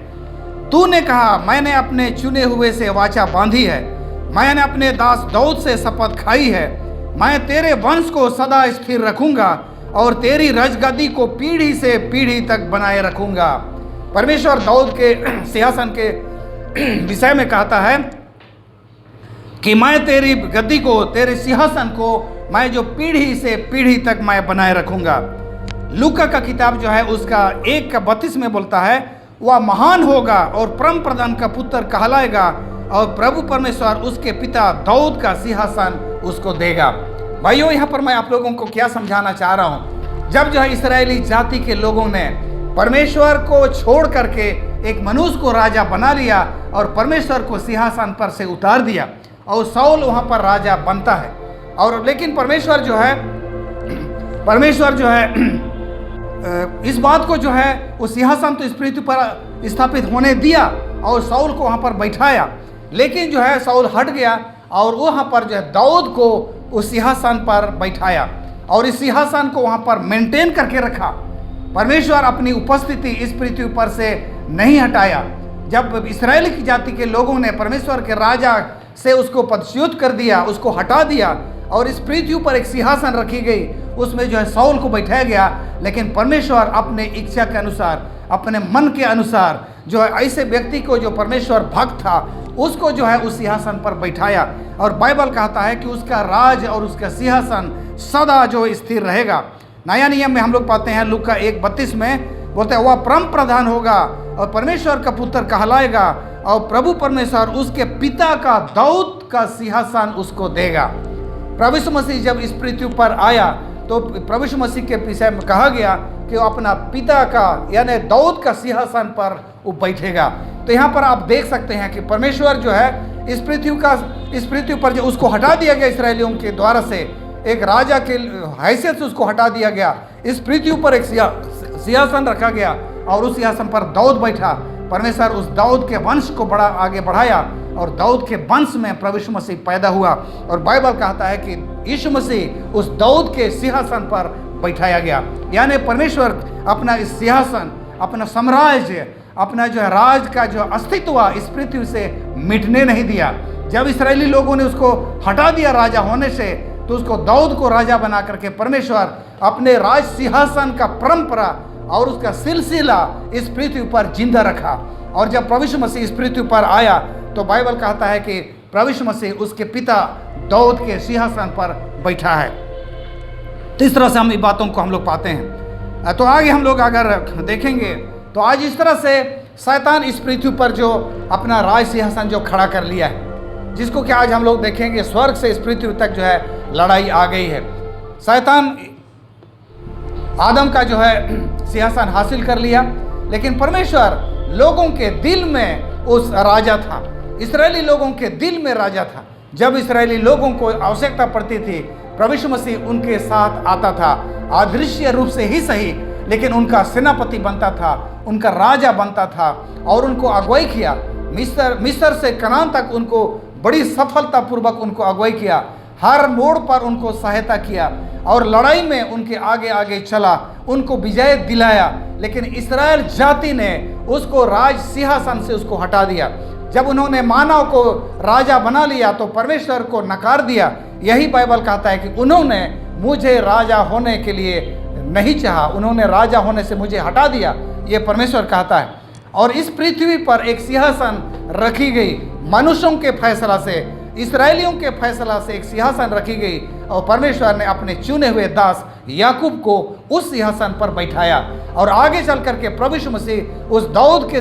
तूने कहा मैंने अपने चुने हुए से वाचा बांधी है, मैंने अपने दास दाऊद से शपथ खाई है, मैं तेरे वंश को सदा स्थिर रखूंगा और तेरी राजगद्दी को पीढ़ी से पीढ़ी तक बनाए रखूंगा। परमेश्वर दाऊद के सिंहासन के विषय में कहता है कि मैं तेरी गद्दी को, तेरे सिंहासन को मैं जो पीढ़ी से पीढ़ी तक मैं बनाए रखूंगा। लूका का किताब जो है उसका 1 का 32 में बोलता है, वह महान होगा और परम प्रधान का पुत्र कहलाएगा और प्रभु परमेश्वर उसके पिता दाऊद का सिंहासन उसको देगा। भाइयों, यहाँ पर मैं आप लोगों को क्या समझाना चाह रहा हूँ, जब जो है इस्राएली जाति के लोगों ने परमेश्वर को छोड़ करके एक मनुष्य को राजा बना लिया और परमेश्वर को सिंहासन पर से उतार दिया और साउल वहाँ पर राजा बनता है। और लेकिन परमेश्वर जो है इस बात को जो है वो सिंहासन तो इस पृथ्वी पर स्थापित होने दिया और साउल को वहाँ पर बैठाया, लेकिन जो है साउल हट गया और वहाँ पर जो है दाऊद को उस सिंहासन पर बैठाया और इस सिंहासन को वहाँ पर मेंटेन करके रखा। परमेश्वर अपनी उपस्थिति इस पृथ्वी पर से नहीं हटाया। जब इस्राएल की जाति के लोगों ने परमेश्वर के राजा से उसको पदच्युत कर दिया, उसको हटा दिया और इस पृथ्वी पर एक सिंहासन रखी गई, उसमें जो है साउल को बैठाया गया। लेकिन परमेश्वर अपने इच्छा के अनुसार, अपने मन के अनुसार जो है ऐसे व्यक्ति को जो परमेश्वर भक्त था उसको जो है उस सिंहासन पर बैठाया। और बाइबल कहता है कि उसका राज और उसका सिंहासन सदा जो स्थिर रहेगा। नया नियम में हम लोग पाते हैं लूका 1:32 में बोलते हैं वह परम प्रधान होगा और परमेश्वर का पुत्र कहलाएगा और प्रभु परमेश्वर उसके पिता का दाऊद का सिंहासन उसको देगा। प्रभु यीशु मसीह जब इस पृथ्वी पर आया तो प्रभु यीशु मसीह के विषय में कहा गया कि वो अपना पिता का यानी दाऊद का सिंहासन पर वो बैठेगा। तो यहाँ पर आप देख सकते हैं कि परमेश्वर जो है इस पृथ्वी पर जो उसको हटा दिया गया इसराइलियों के द्वारा से, एक राजा के हैसियत से उसको हटा दिया गया। इस पृथ्वी पर एक सिंहासन रखा गया और उस सिंहासन पर दाऊद बैठा। परमेश्वर उस दाऊद के वंश को बड़ा आगे बढ़ाया और दाऊद के वंश में प्रभु यीशु मसीह पैदा हुआ। और बाइबल कहता है कि यीशु मसीह उस दाऊद के सिंहासन पर बैठाया गया। यानी परमेश्वर अपना इस सिंहासन, अपना साम्राज्य, अपना जो है राज का जो अस्तित्व इस पृथ्वी से मिटने नहीं दिया। जब इस्राएली लोगों ने उसको हटा दिया राजा होने से, तो उसको दाऊद को राजा बना करके परमेश्वर अपने राज सिंहासन का परंपरा और उसका सिलसिला इस पृथ्वी पर जिंदा रखा। और जब प्रभु यीशु मसीह इस पृथ्वी पर आया तो बाइबल कहता है कि प्रभु यीशु मसीह उसके पिता दाऊद के सिंहासन पर बैठा है। तो इस तरह से हम इन बातों को हम लोग पाते हैं। तो आगे हम लोग अगर देखेंगे तो आज इस तरह से शैतान इस पृथ्वी पर जो अपना राज सिंहासन जो खड़ा कर लिया है, जिसको कि आज हम लोग देखेंगे स्वर्ग से इस पृथ्वी तक जो है लड़ाई आ गई है। शैतान आदम का जो है सिंहासन हासिल कर लिया, लेकिन परमेश्वर लोगों के दिल में उस राजा था, इस्राएली लोगों के दिल में राजा था। जब इस्राएली लोगों को आवश्यकता पड़ती थी प्रभु यीशु मसीह उनके साथ आता था, अदृश्य रूप से ही सही, लेकिन उनका सेनापति बनता था, उनका राजा बनता था और उनको अगुवाई किया। मिस्र से कनान तक उनको बड़ी सफलतापूर्वक उनको अगुवाई किया, हर मोड़ पर उनको सहायता किया और लड़ाई में उनके आगे आगे चला, उनको विजय दिलाया। लेकिन इस्राएल जाति ने उसको राज सिंहासन से उसको हटा दिया। जब उन्होंने मानव को राजा बना लिया तो परमेश्वर को नकार दिया। यही बाइबल कहता है कि उन्होंने मुझे राजा होने के लिए नहीं चाहा, उन्होंने राजा होने से मुझे हटा दिया, ये परमेश्वर कहता है। और इस पृथ्वी पर एक सिंहासन रखी गई, मनुष्यों के फैसला से, इस्राएलियों के फैसला से एक सिंहासन रखी गई और परमेश्वर ने अपने चुने हुए दास याकूब को उस सिंहासन पर बैठाया। और आगे चल करके प्रभु यीशु मसीह उस दाऊद के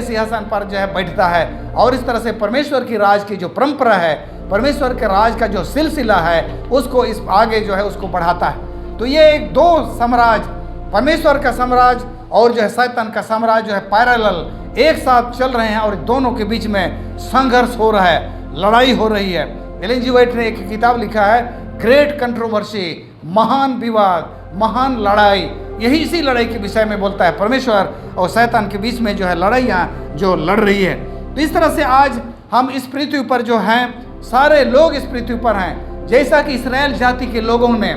सिंहासन पर जो है बैठता है। और इस तरह से परमेश्वर की राज की जो परंपरा है, परमेश्वर के राज का जो सिलसिला है, उसको इस आगे जो है उसको बढ़ाता है। तो ये एक दो साम्राज्य, परमेश्वर का साम्राज्य और जो है शैतान का साम्राज्य जो है पैरेलल एक साथ चल रहे हैं और दोनों के बीच में संघर्ष हो रहा है, लड़ाई हो रही है। एलेन जी व्हाइट ने एक किताब लिखा है ग्रेट कंट्रोवर्सी, महान विवाद, महान लड़ाई। यही इसी लड़ाई के विषय में बोलता है, परमेश्वर और शैतान के बीच में जो है लड़ाइयाँ जो लड़ रही है। तो इस तरह से आज हम इस पृथ्वी पर जो हैं, सारे लोग इस पृथ्वी पर हैं। जैसा कि इस्राएल जाति के लोगों ने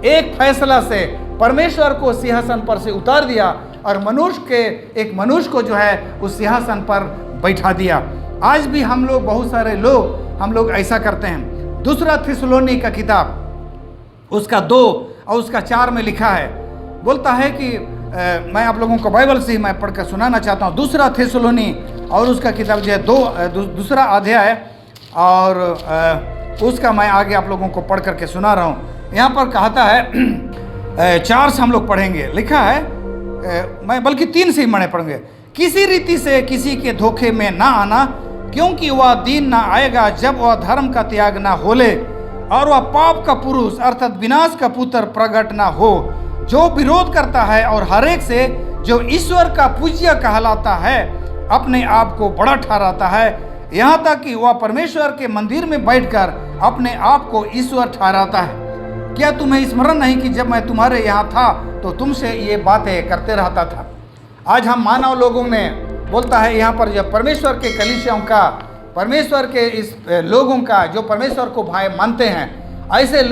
एक फैसला से परमेश्वर को सिंहासन पर से उतार दिया और एक मनुष्य को जो है उस सिंहासन पर बैठा दिया। आज भी हम लोग, बहुत सारे लोग ऐसा करते हैं। दूसरा थिस्सलुनी का किताब उसका 2 और उसका 4 में लिखा है, बोलता है कि मैं आप लोगों को बाइबल से ही मैं पढ़कर सुनाना चाहता हूँ। दूसरा थिस्सलुनी और उसका किताब जो है दूसरा अध्याय और उसका मैं आगे आप लोगों को पढ़ करके सुना रहा हूँ। यहाँ पर कहता है 4 से हम लोग पढ़ेंगे, लिखा है, मैं बल्कि 3 से ही मणे पढ़ेंगे। किसी रीति से किसी के धोखे में ना आना, क्योंकि वह दिन ना आएगा जब वह धर्म का त्याग ना होले और वह पाप का पुरुष अर्थात विनाश का पुत्र प्रकट ना हो, जो विरोध करता है और हरेक से जो ईश्वर का पूज्य कहलाता है अपने आप को बड़ा ठहराता है, यहाँ तक कि वह परमेश्वर के मंदिर में बैठकर अपने आप को ईश्वर ठहराता है। क्या तुम्हें स्मरण नहीं कि जब मैं तुम्हारे यहाँ था तो तुमसे ये बातें करते रहता था। आज हम मानव लोगों ने बोलता है यहाँ पर जब परमेश्वर के कलीसियाओं का, परमेश्वर के इस लोगों का जो परमेश्वर को भाई मानते हैं, ऐसे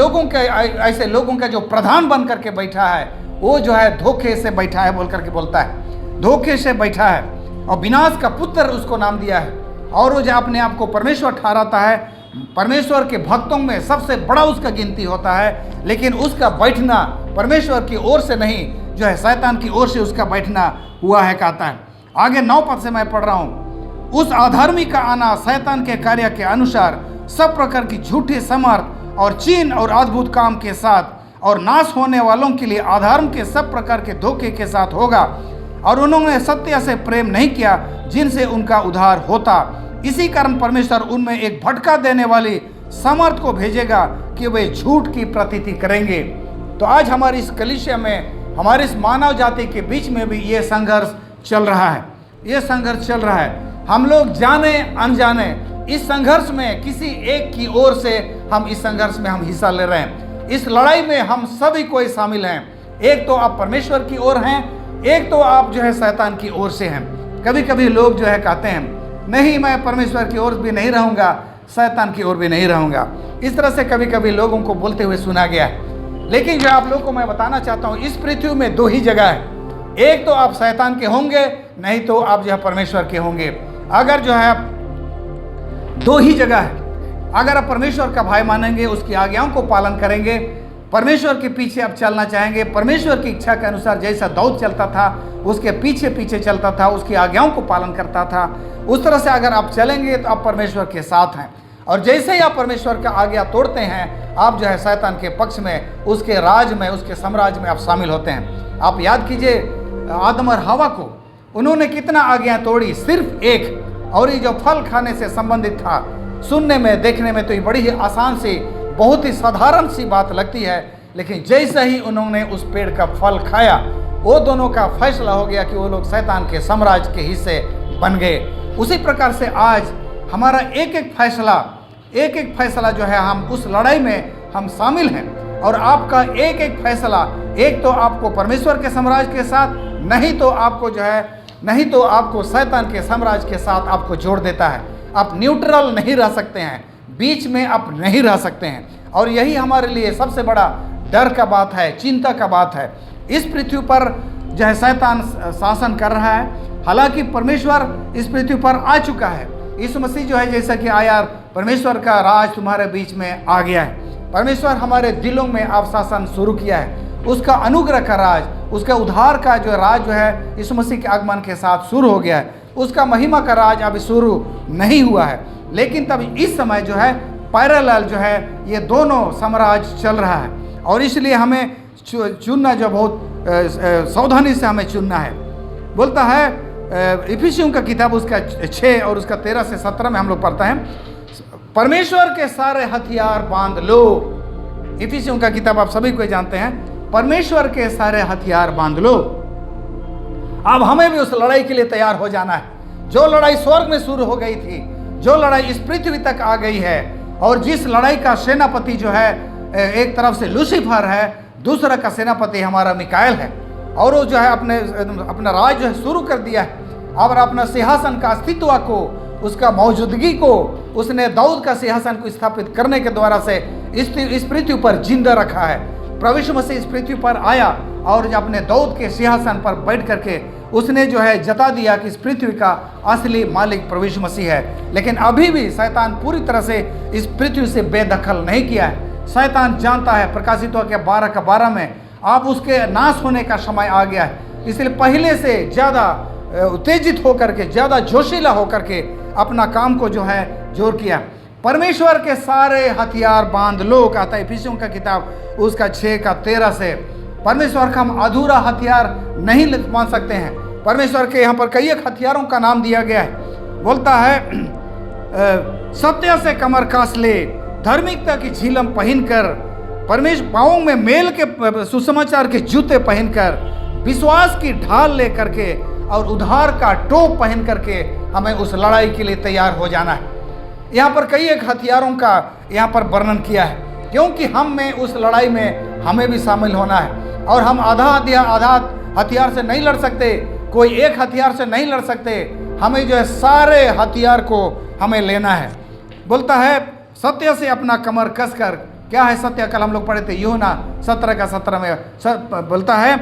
लोगों का जो प्रधान बन करके बैठा है वो जो है धोखे से बैठा है बोल करके बोलता है, धोखे से बैठा है और विनाश का पुत्र उसको नाम दिया है। और वो जो अपने आप को परमेश्वर ठहराता है, परमेश्वर के भक्तों में सबसे बड़ा उसका गिनती होता है, लेकिन उसका बैठना परमेश्वर की ओर से नहीं, जो है शैतान की ओर से उसका बैठना हुआ है कहता है। आगे 9 पद से मैं पढ़ रहा हूँ। उस अधर्मी का आना शैतान के कार्य के अनुसार सब प्रकार की झूठी समर्थ और चिन्ह और अद्भुत काम के साथ और नाश होने वालों के लिए अधर्म के सब प्रकार के धोखे के साथ होगा, और उन्होंने सत्य से प्रेम नहीं किया जिनसे उनका उद्धार होता। इसी कारण परमेश्वर उनमें एक भटका देने वाली समर्थ को भेजेगा कि वे झूठ की प्रतीति करेंगे। तो आज हमारी इस कलीसिया में, हमारी इस मानव जाति के बीच में भी ये संघर्ष चल रहा है, ये संघर्ष चल रहा है। हम लोग जाने अनजाने इस संघर्ष में किसी एक की ओर से हम इस संघर्ष में हम हिस्सा ले रहे हैं। इस लड़ाई में हम सभी कोई शामिल हैं। एक तो आप परमेश्वर की ओर हैं, एक तो आप जो है शैतान की ओर से हैं। कभी कभी लोग जो है कहते हैं नहीं, मैं परमेश्वर की ओर भी नहीं रहूँगा, शैतान की ओर भी नहीं रहूँगा। इस तरह से कभी कभी लोगों को बोलते हुए सुना गया है। लेकिन जो आप लोगों को मैं बताना चाहता हूँ, इस पृथ्वी में 2 ही जगह है, एक तो आप शैतान के होंगे, नहीं तो आप जो है परमेश्वर के होंगे। अगर जो है 2 ही जगह है, अगर आप परमेश्वर का भाई मानेंगे, उसकी आज्ञाओं को पालन करेंगे, परमेश्वर के पीछे आप चलना चाहेंगे, परमेश्वर की इच्छा के अनुसार जैसा दाऊद चलता था उसके पीछे पीछे चलता था, उसकी आज्ञाओं को पालन करता था, उस तरह से अगर आप चलेंगे तो आप परमेश्वर के साथ हैं। और जैसे ही आप परमेश्वर का आज्ञा तोड़ते हैं, आप जो है शैतान के पक्ष में, उसके राज में, उसके साम्राज्य में आप शामिल होते हैं। आप याद कीजिए आदम और हवा को उन्होंने कितना आज्ञा तोड़ी, सिर्फ एक, और ये जो फल खाने से संबंधित था। सुनने में, देखने में तो ये बड़ी ही आसान सी, बहुत ही साधारण सी बात लगती है, लेकिन जैसे ही उन्होंने उस पेड़ का फल खाया, वो दोनों का फैसला हो गया कि वो लोग शैतान के साम्राज्य के हिस्से बन गए। उसी प्रकार से आज हमारा एक एक फैसला जो है, हम उस लड़ाई में हम शामिल हैं। और आपका एक एक फैसला, एक तो आपको परमेश्वर के साम्राज्य के साथ, नहीं तो आपको जो है, नहीं तो आपको शैतान के साम्राज्य के साथ आपको जोड़ देता है। आप न्यूट्रल नहीं रह सकते हैं, बीच में आप नहीं रह सकते हैं। और यही हमारे लिए सबसे बड़ा डर का बात है, चिंता का बात है। इस पृथ्वी पर जो है शैतान शासन कर रहा है, हालांकि परमेश्वर इस पृथ्वी पर आ चुका है। यीशु मसीह जो है जैसा कि आया, परमेश्वर का राज तुम्हारे बीच में आ गया है। परमेश्वर हमारे दिलों में अब शासन शुरू किया है। उसका अनुग्रह का राज, उसका उद्धार का जो राज जो है यीशु मसीह के आगमन के साथ शुरू हो गया है। उसका महिमा का राज अभी शुरू नहीं हुआ है, लेकिन तब इस समय जो है पैरेलल जो है ये दोनों साम्राज्य चल रहा है। और इसलिए हमें चुनना जो बहुत सावधानी से हमें चुनना है। बोलता है इफिसियों का किताब उसका 6 और उसका 13 से 17 में हम लोग पढ़ते हैं, परमेश्वर के सारे हथियार बांध लो। इफिसियों का किताब आप सभी को जानते हैं, परमेश्वर के सारे हथियार बांध लो। अब हमें भी उस लड़ाई के लिए तैयार हो जाना है। जो लड़ाई स्वर्ग में शुरू हो गई थी, जो लड़ाई इस पृथ्वी तक आ गई है, और जिस लड़ाई का सेनापति जो है एक तरफ से लूसीफर है, दूसरा का सेनापति हमारा मिकाएल है, और वो जो है अपना राज जो है शुरू कर दिया है। और अपना सिंहासन का अस्तित्व को, उसका मौजूदगी को उसने दाऊद का सिंहासन को स्थापित करने के द्वारा से इस पृथ्वी पर जिंदा रखा है। प्रभु यीशु मसीह इस पृथ्वी पर आया और अपने दाऊद के सिंहासन पर बैठ करके उसने जो है जता दिया कि इस पृथ्वी का असली मालिक प्रभु यीशु मसीह है। लेकिन अभी भी शैतान पूरी तरह से इस पृथ्वी से बेदखल नहीं किया है। शैतान जानता है, प्रकाशित के 12:12 में, आप उसके नाश होने का समय आ गया है। इसलिए पहले से ज़्यादा उत्तेजित होकर के, ज़्यादा जोशीला होकर के अपना काम को जो है जोर किया। परमेश्वर के सारे हथियार बांध लो कहता है इफिसियों का किताब उसका 6:13 से। परमेश्वर का हम अधूरा हथियार नहीं बांध सकते हैं। परमेश्वर के यहाँ पर कई एक हथियारों का नाम दिया गया है। बोलता है सत्य से कमर कास ले, धार्मिकता की झिलम पहनकर, परमेश्वर पाँवों में मेल के सुसमाचार के जूते पहनकर, विश्वास की ढाल लेकर के और उद्धार का टोप पहन करके हमें उस लड़ाई के लिए तैयार हो जाना है। यहाँ पर कई एक हथियारों का यहाँ पर वर्णन किया है, क्योंकि हम में उस लड़ाई में हमें भी शामिल होना है। और हम आधा हथियार से नहीं लड़ सकते, कोई एक हथियार से नहीं लड़ सकते, हमें जो है सारे हथियार को हमें लेना है। बोलता है सत्य से अपना कमर कसकर, क्या है सत्य? कल हम लोग पढ़े थे यूहन्ना 17:17 में बोलता है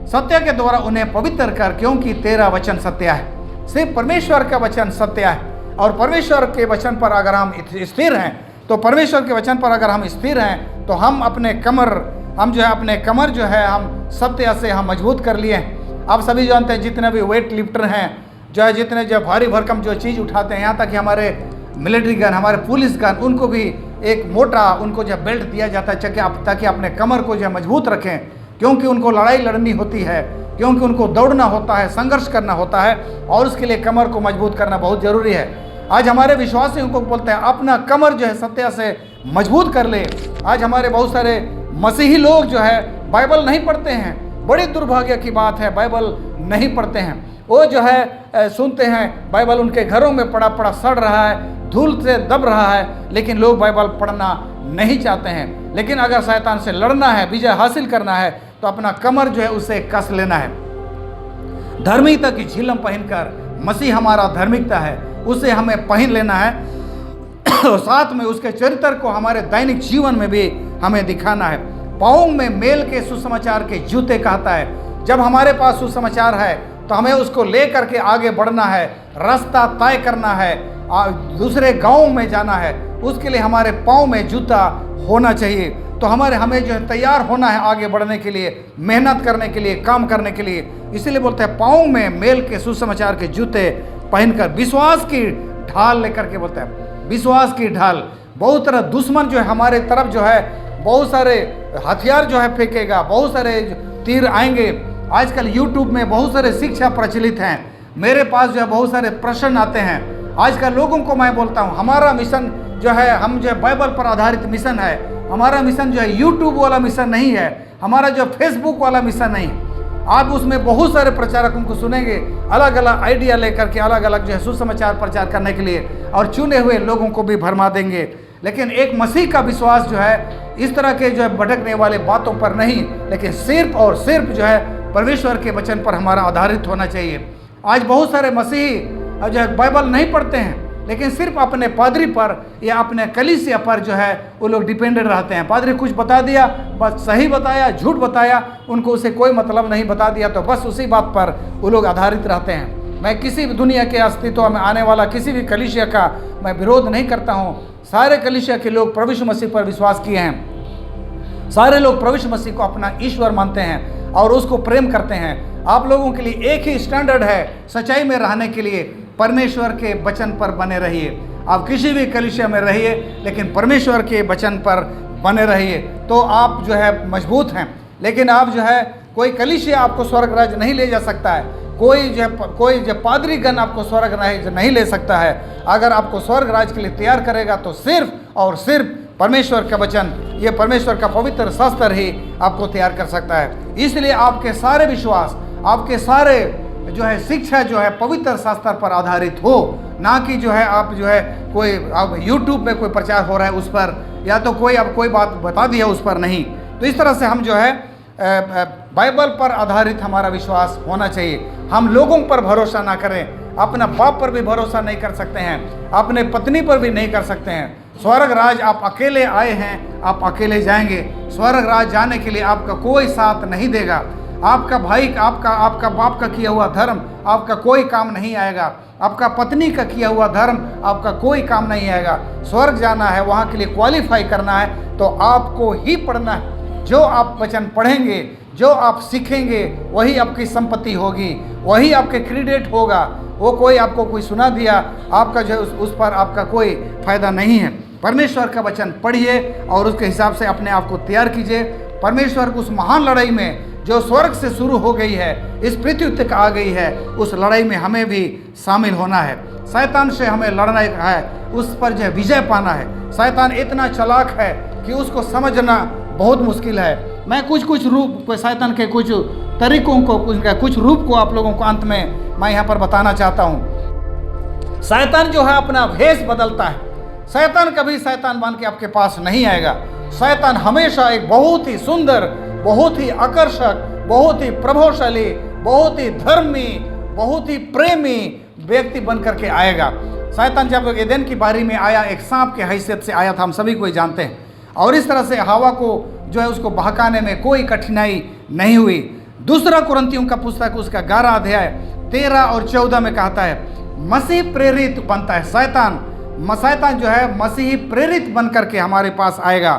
सत्य के द्वारा उन्हें पवित्र कर, क्योंकि तेरा वचन सत्य है। सिर्फ परमेश्वर का वचन सत्य है, और परमेश्वर के वचन पर अगर हम स्थिर हैं, तो परमेश्वर के वचन पर अगर हम स्थिर हैं, तो हम अपने कमर जो है हम सत्य से हम मजबूत कर लिए हैं। आप सभी जानते हैं जितने भी वेट लिफ्टर हैं, जो है जितने जो भारी भरकम जो चीज़ उठाते हैं, यहाँ तक कि हमारे मिलिट्री गन, हमारे पुलिस गन, उनको भी एक मोटा उनको जो बेल्ट दिया जाता है ताकि अपने कमर को जो मजबूत रखें, क्योंकि उनको लड़ाई लड़नी होती है, क्योंकि उनको दौड़ना होता है, संघर्ष करना होता है, और उसके लिए कमर को मजबूत करना बहुत ज़रूरी है। आज हमारे विश्वासियों को बोलते हैं अपना कमर जो है सत्य से मजबूत कर ले। आज हमारे बहुत सारे मसीही लोग जो है बाइबल नहीं पढ़ते हैं, बड़ी दुर्भाग्य की बात है, बाइबल नहीं पढ़ते हैं। वो जो है सुनते हैं, बाइबल उनके घरों में पड़ा सड़ रहा है, धूल से दब रहा है, लेकिन लोग बाइबल पढ़ना नहीं चाहते हैं। लेकिन अगर शैतान से लड़ना है, विजय हासिल करना है, तो अपना कमर जो है उसे कस लेना है। धार्मिकता की झिलम पहनकर, मसीह हमारा धार्मिकता है, उसे हमें पहन लेना है, और साथ में उसके चरित्र को हमारे दैनिक जीवन में भी हमें दिखाना है। पाँव में मेल के सुसमाचार के जूते कहता है। जब हमारे पास सुसमाचार है तो हमें उसको ले करके आगे बढ़ना है, रास्ता तय करना है, दूसरे गांव में जाना है, उसके लिए हमारे पाँव में जूता होना चाहिए। तो हमें जो है तैयार होना है आगे बढ़ने के लिए, मेहनत करने के लिए, काम करने के लिए। इसीलिए बोलते हैं पाँव में मेल के सुसमाचार के जूते पहनकर, विश्वास की ढाल लेकर के, बोलते हैं विश्वास की ढाल। बहुत तरह दुश्मन जो है हमारे तरफ जो है बहुत सारे हथियार जो है फेंकेगा, बहुत सारे तीर आएंगे। आजकल यूट्यूब में बहुत सारे शिक्षा प्रचलित हैं, मेरे पास जो है बहुत सारे प्रश्न आते हैं। आजकल लोगों को मैं बोलता हूँ हमारा मिशन जो है, हम जो है बाइबल पर आधारित मिशन है। हमारा मिशन जो है यूट्यूब वाला मिशन नहीं है, हमारा जो फेसबुक वाला मिशन नहीं। आप उसमें बहुत सारे प्रचारकों को सुनेंगे, अलग अलग आइडिया लेकर के अलग अलग जो है सुसमाचार प्रचार करने के लिए, और चुने हुए लोगों को भी भरमा देंगे। लेकिन एक मसीह का विश्वास जो है इस तरह के जो है भटकने वाले बातों पर नहीं, लेकिन सिर्फ और सिर्फ जो है परमेश्वर के वचन पर हमारा आधारित होना चाहिए। आज बहुत सारे मसीही जो है बाइबल नहीं पढ़ते हैं, लेकिन सिर्फ अपने पादरी पर या अपने कलीसिया पर जो है वो लोग डिपेंडेंट रहते हैं। पादरी कुछ बता दिया, बस सही बताया, झूठ बताया, उनको उसे कोई मतलब नहीं, बता दिया तो बस उसी बात पर वो लोग आधारित रहते हैं। मैं किसी भी दुनिया के अस्तित्व में आने वाला किसी भी कलीसिया का मैं विरोध नहीं करता हूँ। सारे कलीसिया के लोग प्रभु यीशु मसीह पर विश्वास किए हैं, सारे लोग प्रभु यीशु मसीह को अपना ईश्वर मानते हैं और उसको प्रेम करते हैं। आप लोगों के लिए एक ही स्टैंडर्ड है सच्चाई में रहने के लिए, परमेश्वर के वचन पर बने रहिए। आप किसी भी कलीसिया में रहिए, लेकिन परमेश्वर के वचन पर बने रहिए, तो आप जो है मजबूत हैं। लेकिन आप जो है कोई कलीसिया आपको स्वर्ग राज्य नहीं ले जा सकता है, कोई जो पादरी गण आपको स्वर्ग राज्य नहीं ले सकता है। अगर आपको स्वर्ग राज्य के लिए तैयार करेगा तो सिर्फ और सिर्फ परमेश्वर का वचन, ये परमेश्वर का पवित्र शास्त्र ही आपको तैयार कर सकता है। इसलिए आपके सारे विश्वास, आपके सारे जो है शिक्षा जो है पवित्र शास्त्र पर आधारित हो, ना कि जो है आप जो है कोई अब यूट्यूब में कोई प्रचार हो रहा है उस पर, या तो कोई बात बता दिया उस पर नहीं। तो इस तरह से हम जो है बाइबल पर आधारित हमारा विश्वास होना चाहिए। हम लोगों पर भरोसा ना करें, अपना बाप पर भी भरोसा नहीं कर सकते हैं, अपने पत्नी पर भी नहीं कर सकते हैं। स्वर्ग राज आप अकेले आए हैं, आप अकेले जाएंगे। स्वर्ग राज जाने के लिए आपका कोई साथ नहीं देगा। आपका भाई, आपका बाप का किया हुआ धर्म आपका कोई काम नहीं आएगा, आपका पत्नी का किया हुआ धर्म आपका कोई काम नहीं आएगा। स्वर्ग जाना है, वहाँ के लिए क्वालिफाई करना है, तो आपको ही पढ़ना है। जो आप वचन पढ़ेंगे, जो आप सीखेंगे, वही आपकी संपत्ति होगी, वही आपके क्रेडिट होगा। वो कोई आपको कोई सुना दिया, आपका जो उस पर आपका कोई फायदा नहीं है। परमेश्वर का वचन पढ़िए और उसके हिसाब से अपने आप को तैयार कीजिए। परमेश्वर को उस महान लड़ाई में जो स्वर्ग से शुरू हो गई है, इस पृथ्वी तक आ गई है, उस लड़ाई में हमें भी शामिल होना है। शैतान से हमें लड़ना है, उस पर जो है विजय पाना है। शैतान इतना चालाक है कि उसको समझना बहुत मुश्किल है। मैं कुछ रूप शैतान के कुछ तरीकों को, कुछ रूप को आप लोगों को अंत में मैं यहाँ पर बताना चाहता हूँ। शैतान जो है अपना भेष बदलता है। शैतान कभी शैतान बन के आपके पास नहीं आएगा। शैतान हमेशा एक बहुत ही सुंदर, बहुत ही आकर्षक, बहुत ही प्रभावशाली, बहुत ही धर्मी, बहुत ही प्रेमी व्यक्ति बन करके आएगा। शैतान जब एदेन की बारी में आया, एक सांप के हैसियत से आया था, हम सभी को जानते हैं। और इस तरह से हवा को जो है उसको बहकाने में कोई कठिनाई नहीं हुई। दूसरा कुरिन्थियों का पुस्तक उसका 11 अध्याय 13 और 14 में कहता है, मसीह प्रेरित बनता है। शैतान जो है मसीही प्रेरित बन करके हमारे पास आएगा,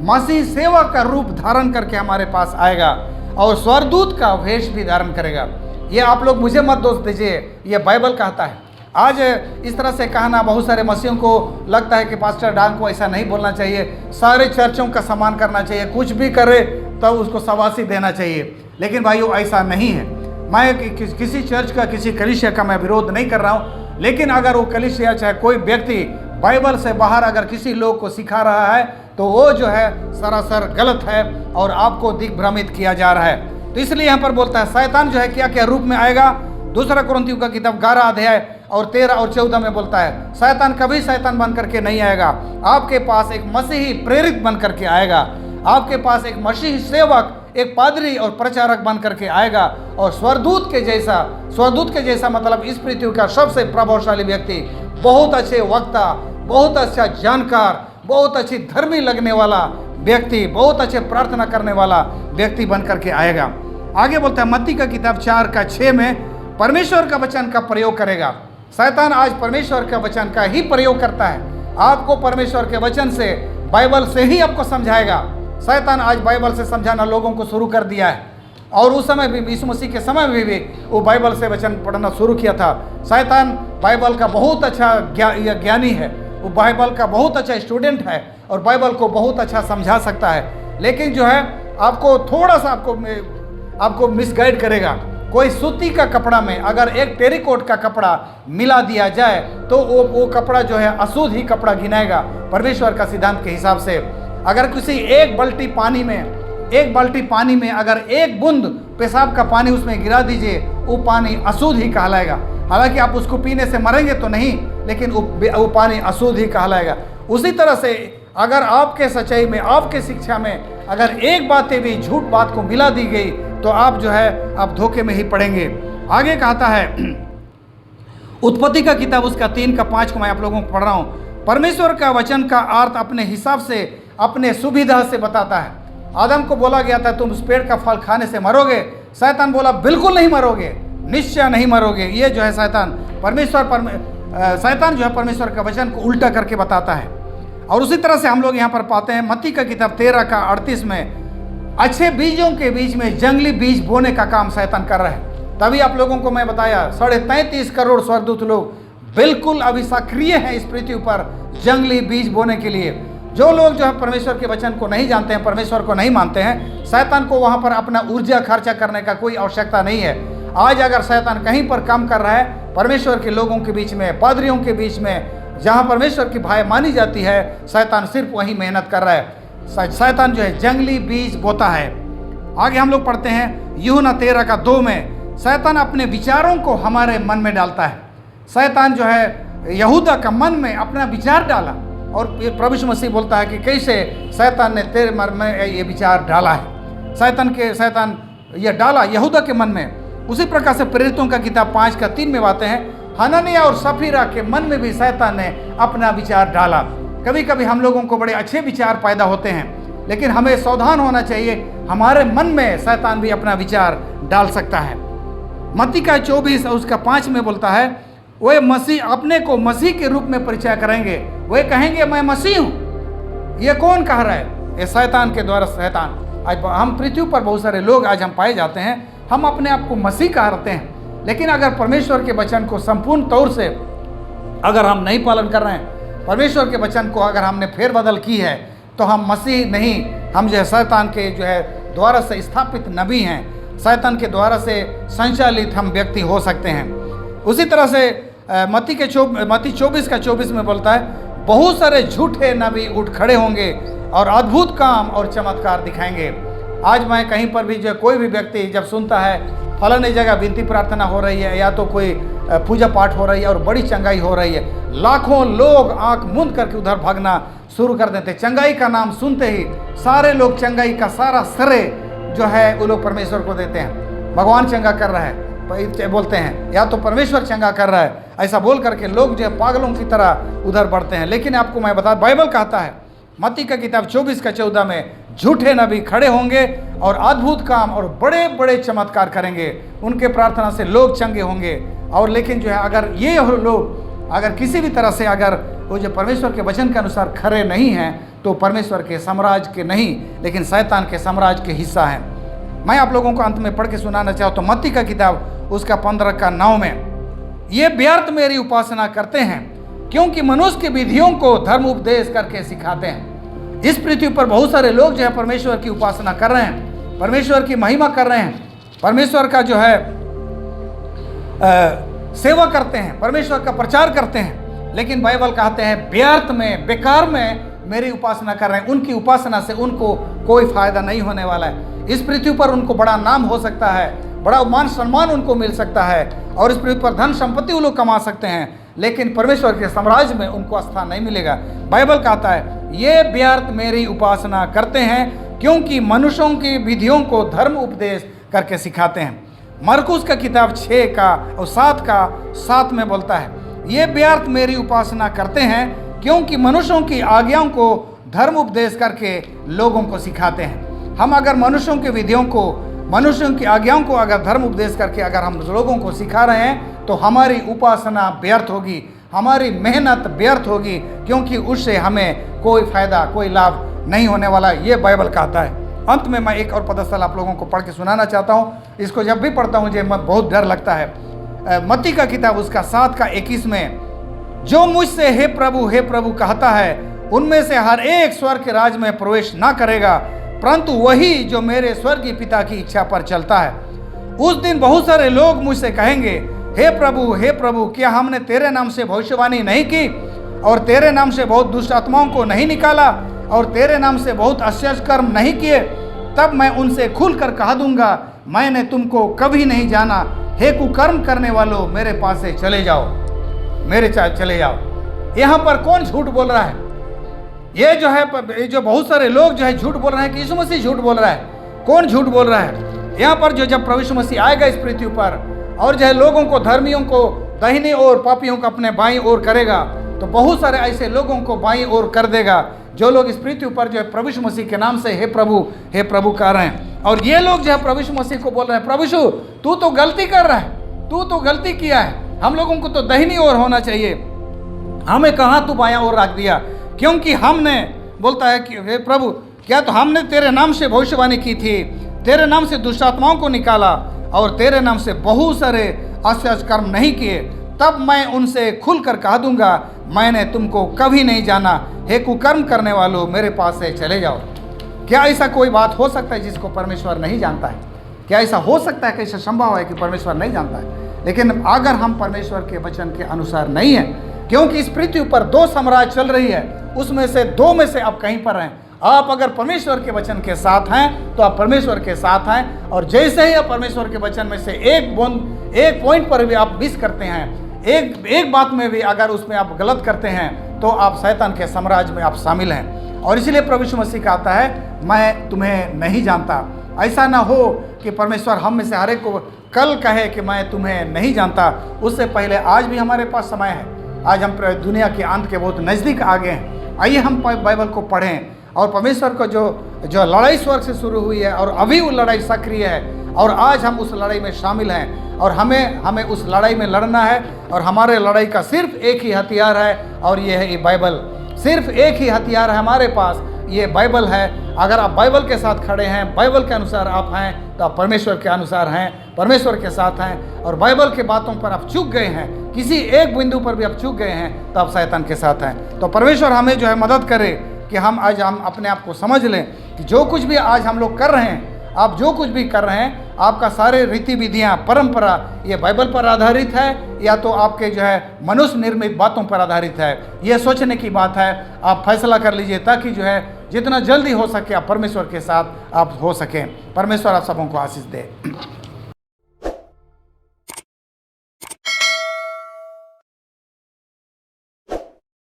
मसीह सेवक का रूप धारण करके हमारे पास आएगा और स्वर्गदूत का वेश भी धारण करेगा। ये आप लोग मुझे मत दोष दीजिए, ये बाइबल कहता है। आज इस तरह से कहना बहुत सारे मसीहों को लगता है कि पास्टर डांग को ऐसा नहीं बोलना चाहिए, सारे चर्चों का सम्मान करना चाहिए, कुछ भी करे तो उसको शाबाशी देना चाहिए। लेकिन भाइयों ऐसा नहीं है। मैं किसी चर्च का, किसी कलीसिया का मैं विरोध नहीं कर रहा हूँ, लेकिन अगर वो कलीसिया चाहे कोई व्यक्ति बाइबल से बाहर अगर किसी लोग को सिखा रहा है तो वो जो है सरासर गलत है और आपको दिग्भ्रमित किया जा रहा है। तो इसलिए यहाँ पर बोलता है शैतान जो है क्या क्या रूप में आएगा। दूसरा कुरिन्थियों का किताब 11 अध्याय और 13 और 14 में बोलता है शैतान कभी शैतान बन करके नहीं आएगा, आपके पास एक मसीही प्रेरित बन करके आएगा, आपके पास एक मसीही सेवक, एक पादरी और प्रचारक बन करके आएगा और स्वर्गदूत के जैसा मतलब इस पृथ्वी का सबसे प्रभावशाली व्यक्ति, बहुत अच्छे वक्ता, बहुत अच्छा जानकार, बहुत अच्छी धर्मी लगने वाला व्यक्ति, बहुत अच्छे प्रार्थना करने वाला व्यक्ति बन करके आएगा। आगे बोलता है मत्ती का किताब 4:6 में परमेश्वर का वचन का प्रयोग करेगा। शैतान आज परमेश्वर के वचन का ही प्रयोग करता है। आपको परमेश्वर के वचन से, बाइबल से ही आपको समझाएगा। शैतान आज बाइबल से समझाना लोगों को शुरू कर दिया है और उस समय भी, यीशु मसीह के समय में भी वो बाइबल से वचन पढ़ना शुरू किया था। शैतान बाइबल का बहुत अच्छा ज्ञानी है, वो बाइबल का बहुत अच्छा स्टूडेंट है और बाइबल को बहुत अच्छा समझा सकता है, लेकिन जो है आपको थोड़ा सा आपको मिसगाइड करेगा। कोई सूती का कपड़ा में अगर एक टेरिकोट का कपड़ा मिला दिया जाए तो वो कपड़ा जो है अशुद्ध ही कपड़ा गिनाएगा परमेश्वर का सिद्धांत के हिसाब से। अगर किसी एक बाल्टी पानी में अगर एक बूंद पेशाब का पानी उसमें गिरा दीजिए, वो पानी अशुद्ध ही कहलाएगा। हालांकि आप उसको पीने से मरेंगे तो नहीं, लेकिन वो पानी अशुद्ध ही कहलाएगा। उसी तरह से अगर आपके सच्चाई में, आपके शिक्षा में अगर एक बातें भी झूठ बात को मिला दी गई तो आप जो है आप धोखे में ही पड़ेंगे। आगे कहता है उत्पत्ति का किताब उसका 3:5 को मैं आप लोगों को पढ़ रहा हूँ। परमेश्वर का वचन का अर्थ अपने हिसाब से, अपने सुविधा से बताता है। आदम को बोला गया था तुम उस पेड़ का फल खाने से मरोगे। शैतान बोला बिल्कुल नहीं मरोगे, निश्चय नहीं मरोगे। ये जो है शैतान जो है परमेश्वर का वचन को उल्टा करके बताता है। और उसी तरह से हम लोग यहाँ पर पाते हैं मत्ती का किताब 13:38 में अच्छे बीजों के बीच में जंगली बीज बोने का काम शैतान कर रहा है। तभी आप लोगों को मैं बताया 33.5 करोड़ स्वर्गदूत लोग बिल्कुल अभी सक्रिय हैं इस पृथ्वी पर जंगली बीज बोने के लिए। जो लोग जो है परमेश्वर के वचन को नहीं जानते हैं, परमेश्वर को नहीं मानते हैं, शैतान को वहाँ पर अपना ऊर्जा खर्चा करने का कोई आवश्यकता नहीं है। आज अगर शैतान कहीं पर काम कर रहा है परमेश्वर के लोगों के बीच में, पादरियों के बीच में, जहाँ परमेश्वर की भाई मानी जाती है, शैतान सिर्फ वहीं मेहनत कर रहा है। शैतान जो है जंगली बीज बोता है। आगे हम लोग पढ़ते हैं यूहन्ना 13:2 में शैतान अपने विचारों को हमारे मन में डालता है। शैतान जो है यहूदा का मन में अपना विचार डाला और प्रभु यीशु मसीह बोलता है कि कैसे शैतान ने तेरे मन में ये विचार डाला है। शैतान ये डाला यहूदा के मन में। उसी प्रकार से प्रेरितों का किताब 5:3 में बातें हैं हनन्याह और सफीरा के मन में भी शैतान ने अपना विचार डाला। कभी कभी हम लोगों को बड़े अच्छे विचार पैदा होते हैं, लेकिन हमें सावधान होना चाहिए, हमारे मन में शैतान भी अपना विचार डाल सकता है। मत्ती का 24 और उसका 5 में बोलता है वे मसीह अपने को मसीह के रूप में परिचय करेंगे, वे कहेंगे मैं मसीह हूँ। ये कौन कह रहा है? ये शैतान के द्वारा। शैतान आज हम पृथ्वी पर बहुत सारे लोग आज हम पाए जाते हैं, हम अपने आप को मसीह कहते हैं, लेकिन अगर परमेश्वर के वचन को संपूर्ण तौर से अगर हम नहीं पालन कर रहे हैं, परमेश्वर के वचन को अगर हमने फेरबदल की है, तो हम मसीह नहीं, हम जो है शैतान के जो है द्वारा से स्थापित नबी हैं, शैतान के द्वारा से संचालित हम व्यक्ति हो सकते हैं। उसी तरह से मत्ती 24:24 में बोलता है बहुत सारे झूठे नबी उठ खड़े होंगे और अद्भुत काम और चमत्कार दिखाएंगे। आज मैं कहीं पर भी जो कोई भी व्यक्ति जब सुनता है फलानी जगह विनती प्रार्थना हो रही है या तो कोई पूजा पाठ हो रही है और बड़ी चंगाई हो रही है, लाखों लोग आंख मूंद करके उधर भागना शुरू कर देते। चंगाई का नाम सुनते ही सारे लोग चंगाई का सारा श्रेय जो है वो लोग परमेश्वर को देते हैं। भगवान चंगा कर रहा है बोलते हैं, या तो परमेश्वर चंगा कर रहा है, ऐसा बोल करके लोग जो है पागलों की तरह उधर बढ़ते हैं। लेकिन आपको मैं बता, बाइबल कहता है मत्ती का किताब 24:14 में, झूठे नबी खड़े होंगे और अद्भुत काम और बड़े बड़े चमत्कार करेंगे, उनके प्रार्थना से लोग चंगे होंगे। और लेकिन जो है अगर ये लोग अगर किसी भी तरह से अगर वो जो परमेश्वर के वचन के अनुसार खरे नहीं हैं तो परमेश्वर के साम्राज्य के नहीं लेकिन शैतान के साम्राज्य के हिस्सा हैं। मैं आप लोगों को अंत में पढ़ के सुनाना चाहूँ तो मत्ती का किताब उसका 15:9 में, ये व्यर्थ मेरी उपासना करते हैं क्योंकि मनुष्य की विधियों को धर्म उपदेश करके सिखाते हैं। इस पृथ्वी पर बहुत सारे लोग जो है परमेश्वर की उपासना कर रहे हैं, परमेश्वर की महिमा कर रहे हैं, परमेश्वर का जो है सेवा करते हैं, परमेश्वर का प्रचार करते हैं, लेकिन बाइबल कहते हैं व्यर्थ में बेकार में मेरी उपासना कर रहे हैं। उनकी उपासना से उनको कोई फायदा नहीं होने वाला है। इस पृथ्वी पर उनको बड़ा नाम हो सकता है, बड़ा मान सम्मान उनको मिल सकता है और इस पृथ्वी पर धन संपत्ति वो लोग कमा सकते हैं, लेकिन परमेश्वर के साम्राज्य में उनको स्थान नहीं मिलेगा। बाइबल कहता है ये व्यर्थ मेरी उपासना करते हैं क्योंकि मनुष्यों की विधियों को धर्म उपदेश करके सिखाते हैं। मरकुस का किताब 6 का और 7 में बोलता है, ये व्यर्थ मेरी उपासना करते हैं क्योंकि मनुष्यों की आज्ञाओं को धर्म उपदेश करके लोगों को सिखाते हैं। हम अगर मनुष्यों की विधियों को, मनुष्यों की आज्ञाओं को अगर धर्म उपदेश करके अगर हम लोगों को सिखा रहे हैं तो हमारी उपासना व्यर्थ होगी, हमारी मेहनत व्यर्थ होगी, क्योंकि उससे हमें कोई फायदा कोई लाभ नहीं होने वाला। ये बाइबल कहता है। अंत में मैं एक और पदस्थल आप लोगों को पढ़ के सुनाना चाहता हूँ। इसको जब भी पढ़ता हूँ मुझे बहुत डर लगता है। मत्ती का किताब उसका 7:21 में, जो मुझसे हे प्रभु कहता है उनमें से हर एक स्वर्ग के राज में प्रवेश ना करेगा, परंतु वही जो मेरे स्वर्गीय पिता की इच्छा पर चलता है। उस दिन बहुत सारे लोग मुझसे कहेंगे, हे प्रभु क्या हमने तेरे नाम से भविष्यवाणी नहीं की और तेरे नाम से बहुत दुष्ट आत्माओं को नहीं निकाला और तेरे नाम से बहुत आश्चर्य कर्म नहीं किए? तब मैं उनसे खुलकर कह दूंगा, मैंने तुमको कभी नहीं जाना। हे कुकर्म करने वालों, मेरे पास से चले जाओ, चले जाओ। यहाँ पर कौन झूठ बोल रहा है? ये जो है जो बहुत सारे लोग जो है झूठ बोल रहे हैं कि यीशु मसीह झूठ बोल रहा है। कौन झूठ बोल रहा है? यहाँ पर जो जब प्रभु यीशु मसीह आएगा इस पृथ्वी पर और जो है लोगों को, धर्मियों को दाहिनी ओर, पापियों को अपने बाईं ओर करेगा, तो बहुत सारे ऐसे लोगों को बाईं ओर कर देगा जो लोग इस पृथ्वी पर जो है प्रभु यीशु मसीह के नाम से हे प्रभु कह रहे हैं। और ये लोग जो है प्रभु यीशु मसीह को बोल रहे हैं, प्रभु यीशु तू तो गलती कर रहा है, तू तो गलती किया है, हम लोगों को तो दाहिनी ओर होना चाहिए, हमें कहाँ तू बायां ओर रख दिया? क्योंकि हमने, बोलता है कि हे प्रभु, क्या तो हमने तेरे नाम से भविष्यवाणी की थी, तेरे नाम से दुष्ट आत्माओं को निकाला और तेरे नाम से बहुत सारे आश्चर्य कर्म नहीं किए? तब मैं उनसे खुलकर कह दूंगा, मैंने तुमको कभी नहीं जाना। हे कुकर्म करने वालों, मेरे पास से चले जाओ। क्या ऐसा कोई बात हो सकता है जिसको परमेश्वर नहीं जानता है? क्या ऐसा हो सकता है, कैसा संभव है कि परमेश्वर नहीं जानता है? लेकिन अगर हम परमेश्वर के वचन के अनुसार नहीं है, क्योंकि इस पृथ्वी पर 2 साम्राज्य चल रही है, उसमें से 2 में से आप कहीं पर हैं। आप अगर परमेश्वर के वचन के साथ हैं तो आप परमेश्वर के साथ हैं, और जैसे ही आप परमेश्वर के वचन में से एक पॉइंट पर भी आप मिस करते हैं, एक बात में भी अगर उसमें आप गलत करते हैं, तो आप शैतान के साम्राज्य में आप शामिल हैं। और इसलिए प्रभु यीशु मसीह कहता है, मैं तुम्हें नहीं जानता। ऐसा ना हो कि परमेश्वर हम में से हर एक को कल कहे कि मैं तुम्हें नहीं जानता। उससे पहले आज भी हमारे पास समय है। आज हम दुनिया के अंत के बहुत नज़दीक आ गए हैं। आइए हम बाइबल को पढ़ें और परमेश्वर को जो लड़ाई स्वर्ग से शुरू हुई है और अभी वो लड़ाई सक्रिय है, और आज हम उस लड़ाई में शामिल हैं, और हमें उस लड़ाई में लड़ना है। और हमारे लड़ाई का सिर्फ एक ही हथियार है, और ये है ये बाइबल। सिर्फ एक ही हथियार है हमारे पास, ये बाइबल है। अगर आप बाइबल के साथ खड़े हैं, बाइबल के अनुसार आप हैं, तो आप परमेश्वर के अनुसार हैं, परमेश्वर के साथ हैं। और बाइबल के बातों पर आप चूक गए हैं, किसी एक बिंदु पर भी आप चूक गए हैं, तो आप शैतान के साथ हैं। तो परमेश्वर हमें जो है मदद करे कि हम आज अपने आप को समझ लें कि जो कुछ भी आज हम लोग कर रहे हैं, आप जो कुछ भी कर रहे हैं, आपका सारे रीति विधियाँ, परंपरा, ये बाइबल पर आधारित है या तो आपके जो है मनुष्य निर्मित बातों पर आधारित है। ये सोचने की बात है। आप फैसला कर लीजिए, ताकि जो है जितना जल्दी हो सके आप परमेश्वर के साथ आप हो सकें। परमेश्वर आप सबों को आशीष दे।